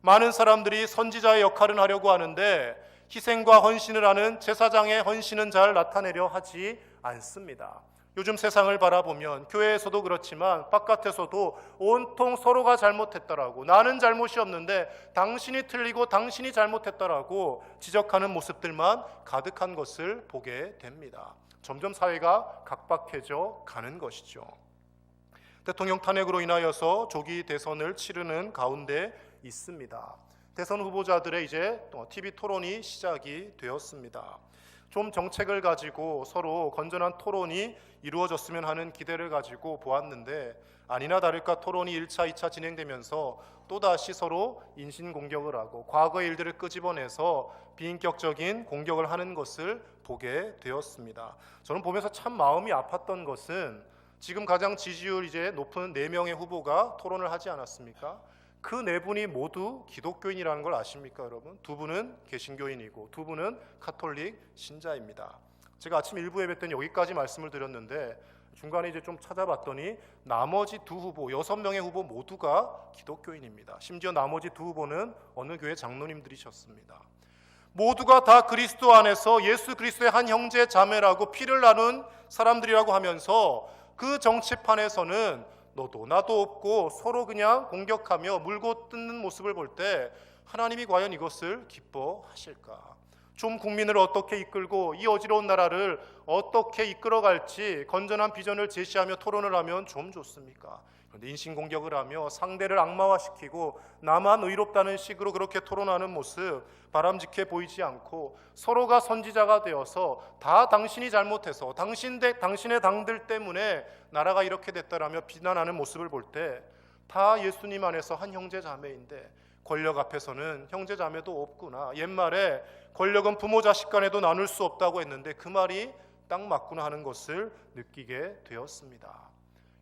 Speaker 2: 많은 사람들이 선지자의 역할을 하려고 하는데 희생과 헌신을 하는 제사장의 헌신은 잘 나타내려 하지 않습니다. 요즘 세상을 바라보면 교회에서도 그렇지만 바깥에서도 온통 서로가 잘못했다라고, 나는 잘못이 없는데 당신이 틀리고 당신이 잘못했다라고 지적하는 모습들만 가득한 것을 보게 됩니다. 점점 사회가 각박해져 가는 것이죠. 대통령 탄핵으로 인하여서 조기 대선을 치르는 가운데 있습니다. 대선 후보자들의 이제 TV 토론이 시작이 되었습니다. 좀 정책을 가지고 서로 건전한 토론이 이루어졌으면 하는 기대를 가지고 보았는데, 아니나 다를까 토론이 1차, 2차 진행되면서 또다시 서로 인신공격을 하고 과거의 일들을 끄집어내서 비인격적인 공격을 하는 것을 보게 되었습니다. 저는 보면서 참 마음이 아팠던 것은, 지금 가장 지지율 이제 높은 4명의 후보가 토론을 하지 않았습니까? 그 4분이 모두 기독교인이라는 걸 아십니까, 여러분? 2분은 개신교인이고 2분은 카톨릭 신자입니다. 제가 아침 일부 예배 때는 여기까지 말씀을 드렸는데, 중간에 이제 좀 찾아봤더니 나머지 2 후보, 6명의 후보 모두가 기독교인입니다. 심지어 나머지 2 후보는 어느 교회 장로님들이셨습니다. 모두가 다 그리스도 안에서 예수 그리스도의 한 형제 자매라고 피를 나눈 사람들이라고 하면서 그 정치판에서는 너도 나도 없고 서로 그냥 공격하며 물고 뜯는 모습을 볼 때 하나님이 과연 이것을 기뻐하실까? 좀 국민을 어떻게 이끌고 이 어지러운 나라를 어떻게 이끌어갈지 건전한 비전을 제시하며 토론을 하면 좀 좋습니까? 그런데 인신공격을 하며 상대를 악마화시키고 나만 의롭다는 식으로 그렇게 토론하는 모습 바람직해 보이지 않고, 서로가 선지자가 되어서 다 당신이 잘못해서 당신의 당들 때문에 나라가 이렇게 됐다라며 비난하는 모습을 볼 때, 다 예수님 안에서 한 형제 자매인데 권력 앞에서는 형제 자매도 없구나. 옛말에 권력은 부모 자식 간에도 나눌 수 없다고 했는데 그 말이 딱 맞구나 하는 것을 느끼게 되었습니다.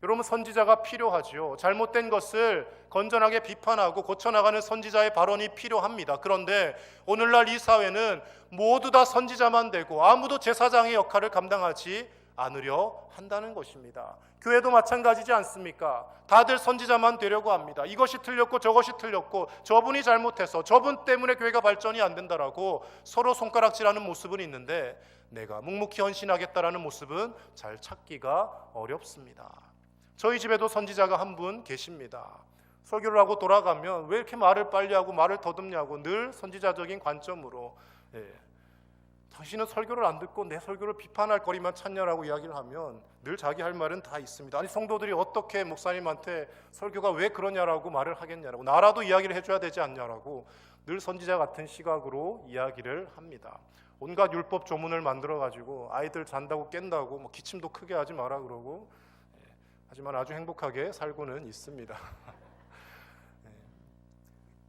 Speaker 2: 여러분, 선지자가 필요하죠. 잘못된 것을 건전하게 비판하고 고쳐나가는 선지자의 발언이 필요합니다. 그런데 오늘날 이 사회는 모두 다 선지자만 되고 아무도 제사장의 역할을 감당하지 않으려 한다는 것입니다. 교회도 마찬가지지 않습니까? 다들 선지자만 되려고 합니다. 이것이 틀렸고 저것이 틀렸고 저분이 잘못해서 저분 때문에 교회가 발전이 안 된다라고 서로 손가락질하는 모습은 있는데, 내가 묵묵히 헌신하겠다라는 모습은 잘 찾기가 어렵습니다. 저희 집에도 선지자가 한 분 계십니다. 설교를 하고 돌아가면 왜 이렇게 말을 빨리 하고 말을 더듬냐고 늘 선지자적인 관점으로, 당신은 설교를 안 듣고 내 설교를 비판할 거리만 찾냐라고 이야기를 하면 늘 자기 할 말은 다 있습니다. 아니, 성도들이 어떻게 목사님한테 설교가 왜 그러냐라고 말을 하겠냐라고, 나라도 이야기를 해줘야 되지 않냐라고 늘 선지자 같은 시각으로 이야기를 합니다. 온갖 율법 조문을 만들어가지고 아이들 잔다고 깬다고 뭐 기침도 크게 하지 마라 그러고, 하지만 아주 행복하게 살고는 있습니다.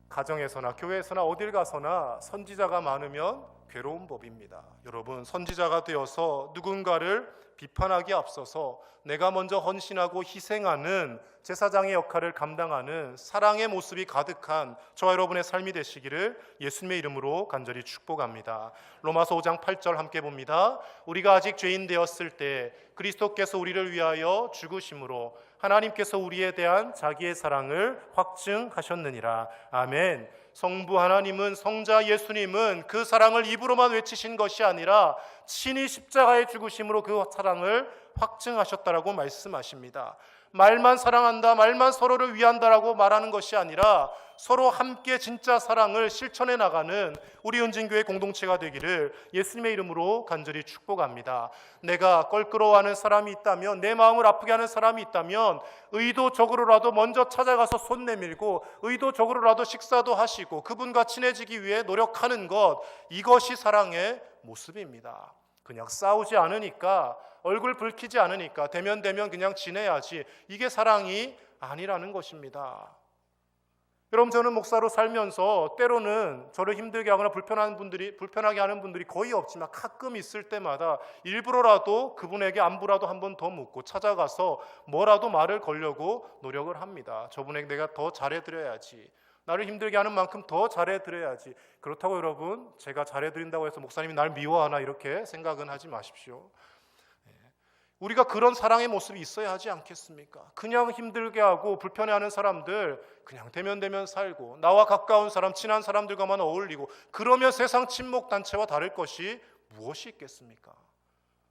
Speaker 2: 가정에서나 교회에서나 어딜 가서나 선지자가 많으면 괴로운 법입니다. 여러분, 선지자가 되어서 누군가를 비판하기에 앞서서 내가 먼저 헌신하고 희생하는 제사장의 역할을 감당하는 사랑의 모습이 가득한 저와 여러분의 삶이 되시기를 예수님의 이름으로 간절히 축복합니다. 로마서 5장 8절 함께 봅니다. 우리가 아직 죄인 되었을 때 그리스도께서 우리를 위하여 죽으심으로 하나님께서 우리에 대한 자기의 사랑을 확증하셨느니라. 아멘. 성부 하나님은, 성자 예수님은 그 사랑을 입으로만 외치신 것이 아니라 친히 십자가에 죽으심으로 그 사랑을 확증하셨다라고 말씀하십니다. 말만 사랑한다, 말만 서로를 위한다라고 말하는 것이 아니라 서로 함께 진짜 사랑을 실천해 나가는 우리 은진교회 공동체가 되기를 예수님의 이름으로 간절히 축복합니다. 내가 껄끄러워하는 사람이 있다면, 내 마음을 아프게 하는 사람이 있다면 의도적으로라도 먼저 찾아가서 손 내밀고 의도적으로라도 식사도 하시고 그분과 친해지기 위해 노력하는 것, 이것이 사랑의 모습입니다. 그냥 싸우지 않으니까, 얼굴 붉히지 않으니까 대면 그냥 지내야지, 이게 사랑이 아니라는 것입니다. 여러분, 저는 목사로 살면서 때로는 저를 힘들게 하거나 불편하게 하는 분들이 거의 없지만 가끔 있을 때마다 일부러라도 그분에게 안부라도 한 번 더 묻고 찾아가서 뭐라도 말을 걸려고 노력을 합니다. 저분에게 내가 더 잘해드려야지, 나를 힘들게 하는 만큼 더 잘해드려야지. 그렇다고 여러분, 제가 잘해드린다고 해서 목사님이 날 미워하나 이렇게 생각은 하지 마십시오. 우리가 그런 사랑의 모습이 있어야 하지 않겠습니까? 그냥 힘들게 하고 불편해하는 사람들 그냥 대면 살고, 나와 가까운 사람, 친한 사람들과만 어울리고, 그러면 세상 친목단체와 다를 것이 무엇이 있겠습니까?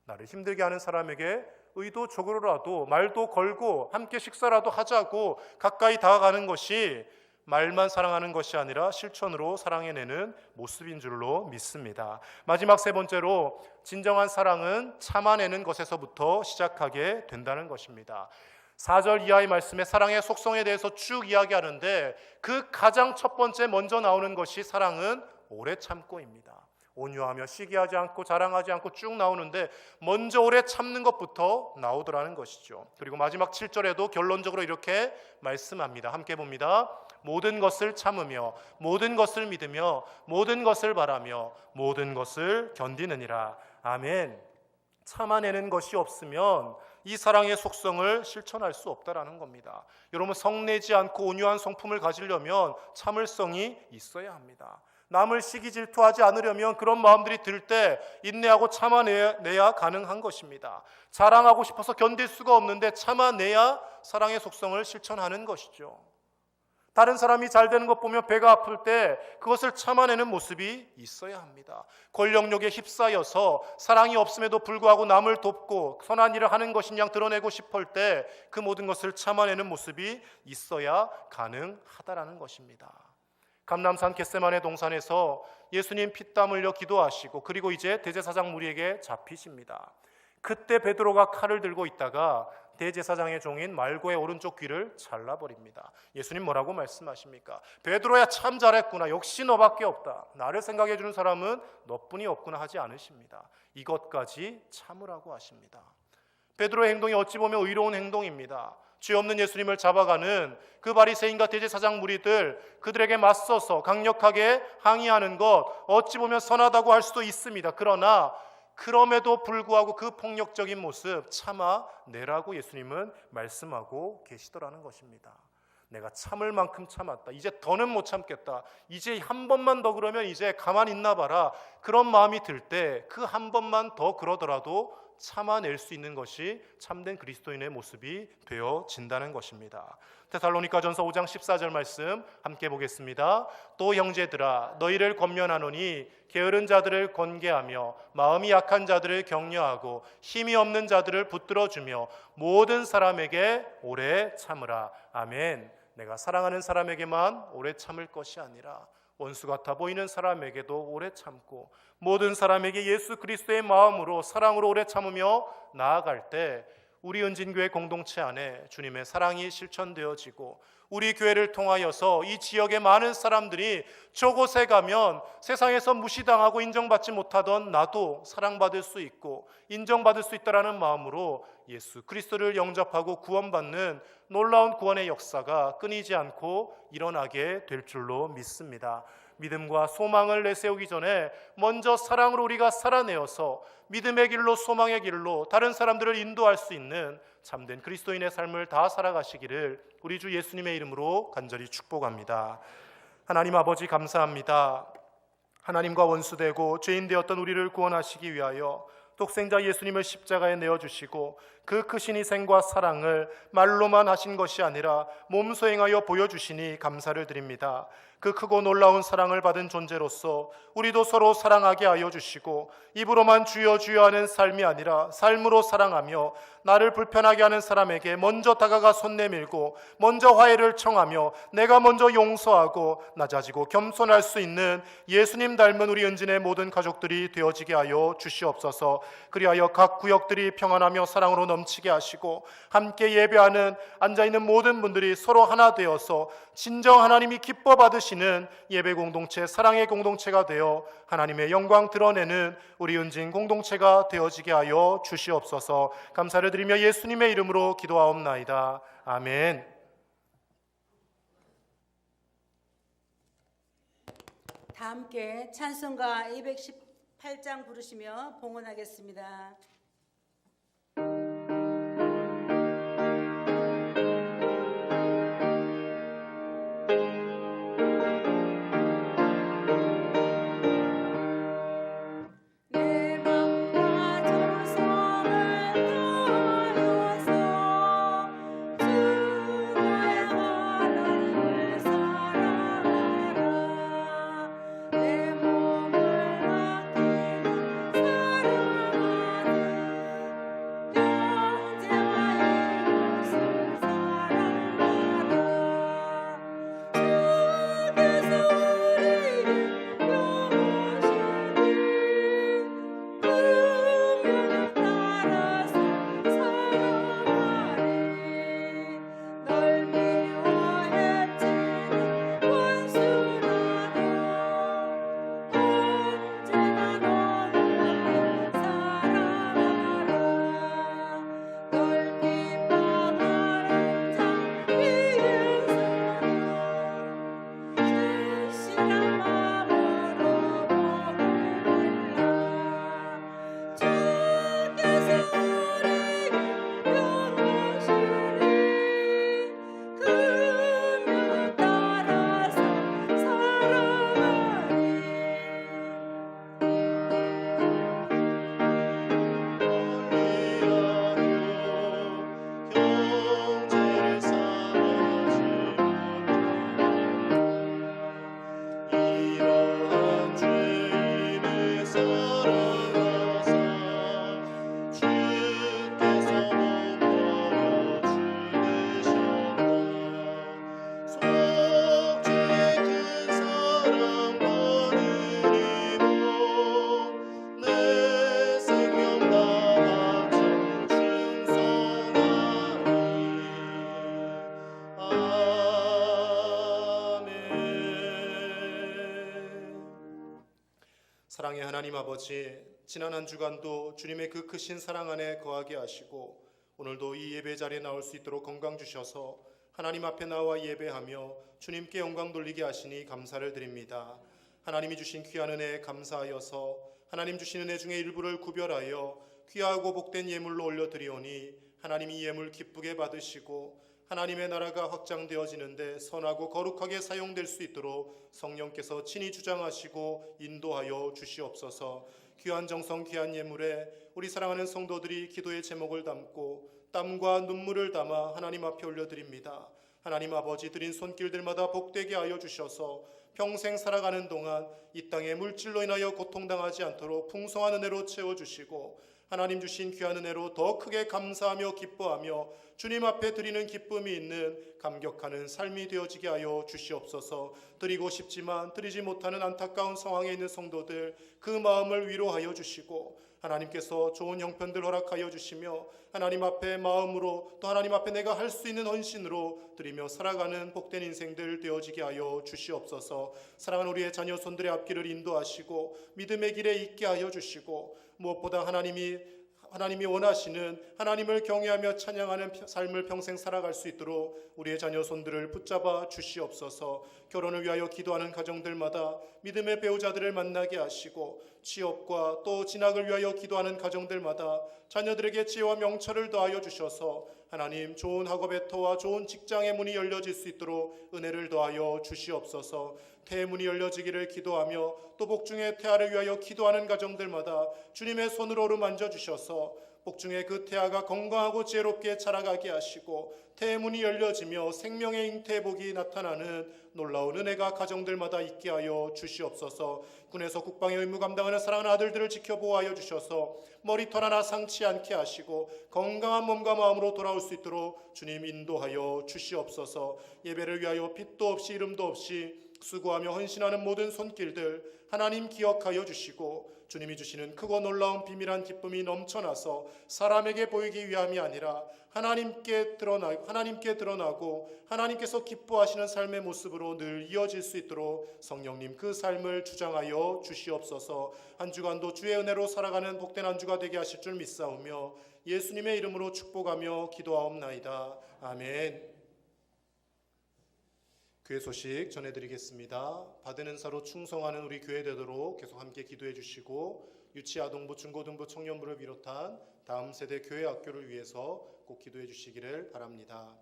Speaker 2: 나를 힘들게 하는 사람에게 의도적으로라도 말도 걸고 함께 식사라도 하자고 가까이 다가가는 것이 말만 사랑하는 것이 아니라 실천으로 사랑해내는 모습인 줄로 믿습니다. 마지막 세 번째로 진정한 사랑은 참아내는 것에서부터 시작하게 된다는 것입니다. 4절 이하의 말씀에 사랑의 속성에 대해서 쭉 이야기하는데 그 가장 첫 번째 먼저 나오는 것이 사랑은 오래 참고입니다. 온유하며 시기하지 않고 자랑하지 않고 쭉 나오는데 먼저 오래 참는 것부터 나오더라는 것이죠. 그리고 마지막 7절에도 결론적으로 이렇게 말씀합니다. 함께 봅니다. 모든 것을 참으며 모든 것을 믿으며 모든 것을 바라며 모든 것을 견디느니라. 아멘. 참아내는 것이 없으면 이 사랑의 속성을 실천할 수 없다라는 겁니다. 여러분, 성내지 않고 온유한 성품을 가지려면 참을성이 있어야 합니다. 남을 시기 질투하지 않으려면 그런 마음들이 들 때 인내하고 참아내야 가능한 것입니다. 자랑하고 싶어서 견딜 수가 없는데 참아내야 사랑의 속성을 실천하는 것이죠. 다른 사람이 잘 되는 것 보면 배가 아플 때 그것을 참아내는 모습이 있어야 합니다. 권력욕에 휩싸여서 사랑이 없음에도 불구하고 남을 돕고 선한 일을 하는 것인 양 드러내고 싶을 때 그 모든 것을 참아내는 모습이 있어야 가능하다라는 것입니다. 감람산 겟세마네 동산에서 예수님 피땀 흘려 기도하시고 그리고 이제 대제사장 무리에게 잡히십니다. 그때 베드로가 칼을 들고 있다가 대제사장의 종인 말고의 오른쪽 귀를 잘라버립니다. 예수님 뭐라고 말씀하십니까? 베드로야 참 잘했구나. 역시 너밖에 없다. 나를 생각해 주는 사람은 너뿐이 없구나 하지 않으십니다. 이것까지 참으라고 하십니다. 베드로의 행동이 어찌 보면 의로운 행동입니다. 죄 없는 예수님을 잡아가는 그 바리새인과 대제사장 무리들, 그들에게 맞서서 강력하게 항의하는 것 어찌 보면 선하다고 할 수도 있습니다. 그러나 그럼에도 불구하고 그 폭력적인 모습 참아내라고 예수님은 말씀하고 계시더라는 것입니다. 내가 참을 만큼 참았다. 이제 더는 못 참겠다. 이제 한 번만 더 그러면 이제 가만히 있나 봐라. 그런 마음이 들 때 그 한 번만 더 그러더라도 참아낼 수 있는 것이 참된 그리스도인의 모습이 되어진다는 것입니다. 데살로니가전서 5장 14절 말씀 함께 보겠습니다. 또 형제들아 너희를 권면하노니 게으른 자들을 권계하며 마음이 약한 자들을 격려하고 힘이 없는 자들을 붙들어주며 모든 사람에게 오래 참으라. 아멘. 내가 사랑하는 사람에게만 오래 참을 것이 아니라 원수 같아 보이는 사람에게도 오래 참고 모든 사람에게 예수 그리스도의 마음으로 사랑으로 오래 참으며 나아갈 때 우리 은진교회 공동체 안에 주님의 사랑이 실천되어지고 우리 교회를 통하여서 이 지역의 많은 사람들이 저곳에 가면 세상에서 무시당하고 인정받지 못하던 나도 사랑받을 수 있고 인정받을 수 있다라는 마음으로 예수 그리스도를 영접하고 구원받는 놀라운 구원의 역사가 끊이지 않고 일어나게 될 줄로 믿습니다. 믿음과 소망을 내세우기 전에 먼저 사랑으로 우리가 살아내어서 믿음의 길로 소망의 길로 다른 사람들을 인도할 수 있는 참된 그리스도인의 삶을 다 살아가시기를 우리 주 예수님의 이름으로 간절히 축복합니다. 하나님 아버지 감사합니다. 하나님과 원수되고 죄인 되었던 우리를 구원하시기 위하여 독생자 예수님을 십자가에 내어주시고 그 크신 희생과 사랑을 말로만 하신 것이 아니라 몸소 행하여 보여주시니 감사를 드립니다. 그 크고 놀라운 사랑을 받은 존재로서 우리도 서로 사랑하게 하여 주시고 입으로만 주여 주여 하는 삶이 아니라 삶으로 사랑하며 나를 불편하게 하는 사람에게 먼저 다가가 손 내밀고 먼저 화해를 청하며 내가 먼저 용서하고 낮아지고 겸손할 수 있는 예수님 닮은 우리 은진의 모든 가족들이 되어지게 하여 주시옵소서. 그리하여 각 구역들이 평안하며 사랑으로 넘치게 하시고 함께 예배하는 앉아있는 모든 분들이 서로 하나 되어서 진정 하나님이 기뻐 받으시는 예배 공동체, 사랑의 공동체가 되어 하나님의 영광 드러내는 우리 은진 공동체가 되어지게 하여 주시옵소서. 감사를 드리며 예수님의 이름으로 기도하옵나이다. 아멘.
Speaker 3: 다 함께 찬송가 218장 부르시며 봉헌하겠습니다.
Speaker 5: 내 몸을 아끼는 사랑하는
Speaker 3: 사랑 마음으로 복을 몰라 주께서 우리 인도하시리 그 명 따라서 살아가리
Speaker 2: 경제를 쌓아지 이러한 주님을 사랑하사 주께서 복하여 주시셨다 속죄의 큰 사랑 받으리고 내 생명 다 바쳐 충성하리 아멘. 사랑의 하나님 아버지, 지난 한 주간도 주님의 그 크신 사랑 안에 거하게 하시고 오늘도 이 예배 자리에 나올 수 있도록 건강 주셔서 하나님 앞에 나와 예배하며 주님께 영광 돌리게 하시니 감사를 드립니다. 하나님이 주신 귀한 은혜에 감사하여서 하나님 주신 은혜 중에 일부를 구별하여 귀하고 복된 예물로 올려드리오니 하나님이 이 예물 기쁘게 받으시고 하나님의 나라가 확장되어지는데 선하고 거룩하게 사용될 수 있도록 성령께서 친히 주장하시고 인도하여 주시옵소서. 귀한 정성 귀한 예물에 우리 사랑하는 성도들이 기도의 제목을 담고 땀과 눈물을 담아 하나님 앞에 올려드립니다. 하나님 아버지, 드린 손길들마다 복되게 하여 주셔서 평생 살아가는 동안 이 땅에 물질로 인하여 고통당하지 않도록 풍성한 은혜로 채워주시고 하나님 주신 귀한 은혜로 더 크게 감사하며 기뻐하며 주님 앞에 드리는 기쁨이 있는 감격하는 삶이 되어지게 하여 주시옵소서. 드리고 싶지만 드리지 못하는 안타까운 상황에 있는 성도들 그 마음을 위로하여 주시고 하나님께서 좋은 형편들 허락하여 주시며 하나님 앞에 마음으로 또 하나님 앞에 내가 할 수 있는 헌신으로 드리며 살아가는 복된 인생들 되어지게 하여 주시옵소서. 사랑하는 우리의 자녀 손들의 앞길을 인도하시고 믿음의 길에 있게 하여 주시고 무엇보다 하나님이 원하시는 하나님을 경외하며 찬양하는 삶을 평생 살아갈 수 있도록 우리의 자녀 손들을 붙잡아 주시옵소서. 결혼을 위하여 기도하는 가정들마다 믿음의 배우자들을 만나게 하시고 취업과 또 진학을 위하여 기도하는 가정들마다 자녀들에게 지혜와 명철을 더하여 주셔서 하나님 좋은 학업의 터와 좋은 직장의 문이 열려질 수 있도록 은혜를 더하여 주시옵소서. 태문이 열려지기를 기도하며 또 복중의 태아를 위하여 기도하는 가정들마다 주님의 손으로 어루만져 주셔서 복중의 그 태아가 건강하고 지혜롭게 자라가게 하시고 태문이 열려지며 생명의 잉태복이 나타나는 놀라운 은혜가 가정들마다 있게 하여 주시옵소서. 군에서 국방의 의무 감당하는 사랑하는 아들들을 지켜보호하여 주셔서 머리털 하나 상치 않게 하시고 건강한 몸과 마음으로 돌아올 수 있도록 주님 인도하여 주시옵소서. 예배를 위하여 빛도 없이 이름도 없이 수고하며 헌신하는 모든 손길들 하나님 기억하여 주시고 주님이 주시는 크고 놀라운 비밀한 기쁨이 넘쳐나서 사람에게 보이기 위함이 아니라 하나님께 드러나고 하나님께서 기뻐하시는 삶의 모습으로 늘 이어질 수 있도록 성령님 그 삶을 주장하여 주시옵소서. 한 주간도 주의 은혜로 살아가는 복된 한 주가 되게 하실 줄 믿사오며 예수님의 이름으로 축복하며 기도하옵나이다. 아멘. 교회 소식 전해드리겠습니다. 받은 은사로 충성하는 우리 교회 되도록 계속 함께 기도해 주시고 유치아동부, 중고등부, 청년부를 비롯한 다음 세대 교회 학교를 위해서 꼭 기도해 주시기를 바랍니다.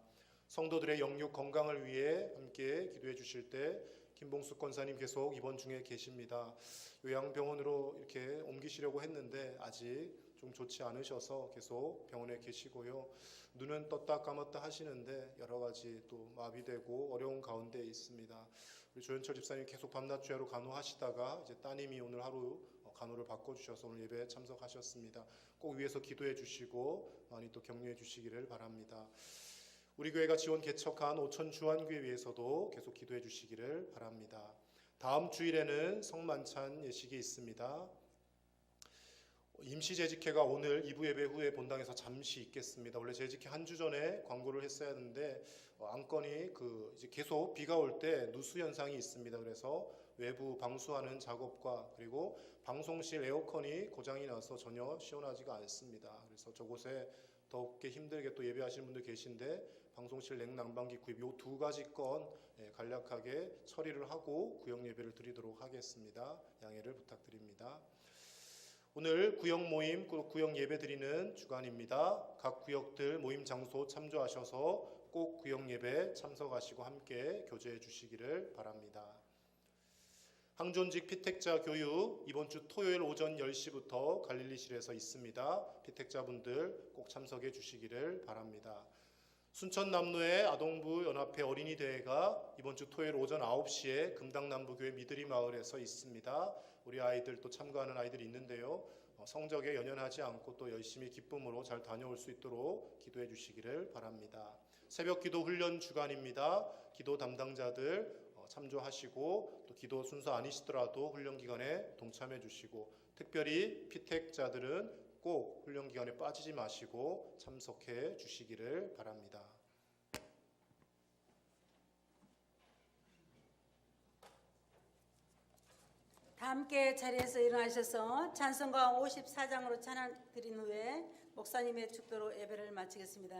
Speaker 2: 성도들의 영육 건강을 위해 함께 기도해 주실 때 김봉숙 권사님 계속 입원 중에 계십니다. 요양병원으로 이렇게 옮기시려고 했는데 아직 좀 좋지 않으셔서 계속 병원에 계시고요. 눈은 떴다 감았다 하시는데 여러 가지 또 마비되고 어려운 가운데 있습니다. 우리 조현철 집사님 계속 밤낮 주야로 간호하시다가 이제 따님이 오늘 하루 간호를 바꿔주셔서 오늘 예배에 참석하셨습니다. 꼭 위해서 기도해 주시고 많이 또 격려해 주시기를 바랍니다. 우리 교회가 지원 개척한 오천 주한교회 위해서도 계속 기도해 주시기를 바랍니다. 다음 주일에는 성만찬 예식이 있습니다. 임시재직회가 오늘 2부 예배 후에 본당에서 잠시 있겠습니다. 원래 재직회 한 주 전에 광고를 했어야 하는데 안건이 이제 계속 비가 올 때 누수 현상이 있습니다. 그래서 외부 방수하는 작업과 그리고 방송실 에어컨이 고장이 나서 전혀 시원하지가 않습니다. 그래서 저곳에 더욱게 힘들게 또 예배하시는 분들 계신데 방송실 냉난방기 구입 요 두 가지 건 간략하게 처리를 하고 구역 예배를 드리도록 하겠습니다. 양해를 부탁드립니다. 오늘 구역 모임, 구역 예배 드리는 주간입니다. 각 구역들 모임 장소 참조하셔서 꼭 구역 예배 참석하시고 함께 교제해 주시기를 바랍니다. 항존직 피택자 교육 이번 주 토요일 오전 10시부터 갈릴리실에서 있습니다. 피택자분들 꼭 참석해 주시기를 바랍니다. 순천남로의 아동부 연합회 어린이 대회가 이번 주 토요일 오전 9시에 금당남부교회 미드리 마을에서 있습니다. 우리 아이들 또 참가하는 아이들이 있는데요. 성적에 연연하지 않고 또 열심히 기쁨으로 잘 다녀올 수 있도록 기도해 주시기를 바랍니다. 새벽 기도 훈련 주간입니다. 기도 담당자들 참조하시고 또 기도 순서 아니시더라도 훈련 기간에 동참해 주시고 특별히 피택자들은 꼭 훈련 기간에 빠지지 마시고 참석해 주시기를 바랍니다.
Speaker 3: 다 함께 자리에서 일어나셔서 찬송가 54장으로 찬양 드린 후에 목사님의 축도로 예배를 마치겠습니다.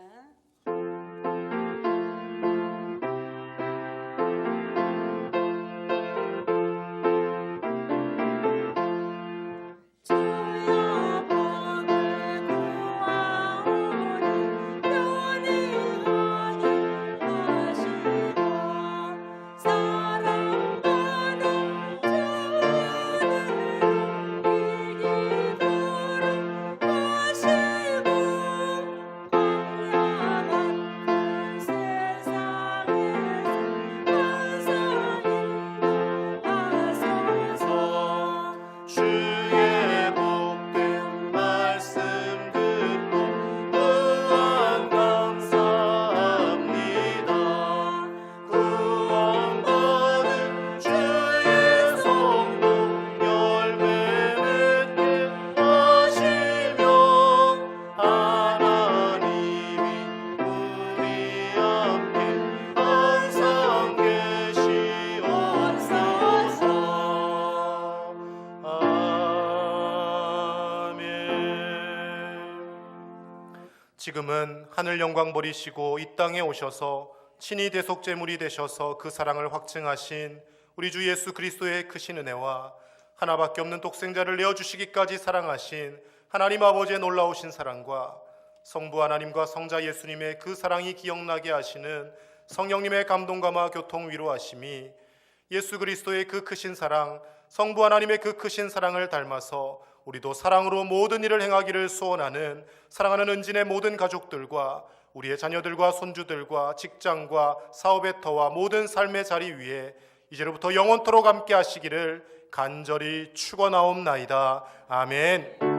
Speaker 2: 지금은 하늘 영광 버리시고 이 땅에 오셔서 친히 대속제물이 되셔서 그 사랑을 확증하신 우리 주 예수 그리스도의 크신 은혜와 하나밖에 없는 독생자를 내어주시기까지 사랑하신 하나님 아버지의 놀라우신 사랑과 성부 하나님과 성자 예수님의 그 사랑이 기억나게 하시는 성령님의 감동감화 교통 위로하심이 예수 그리스도의 그 크신 사랑, 성부 하나님의 그 크신 사랑을 닮아서 우리도 사랑으로 모든 일을 행하기를 소원하는 사랑하는 은진의 모든 가족들과 우리의 자녀들과 손주들과 직장과 사업의 터와 모든 삶의 자리 위에 이제로부터 영원토록 함께 하시기를 간절히 축원하옵나이다. 아멘.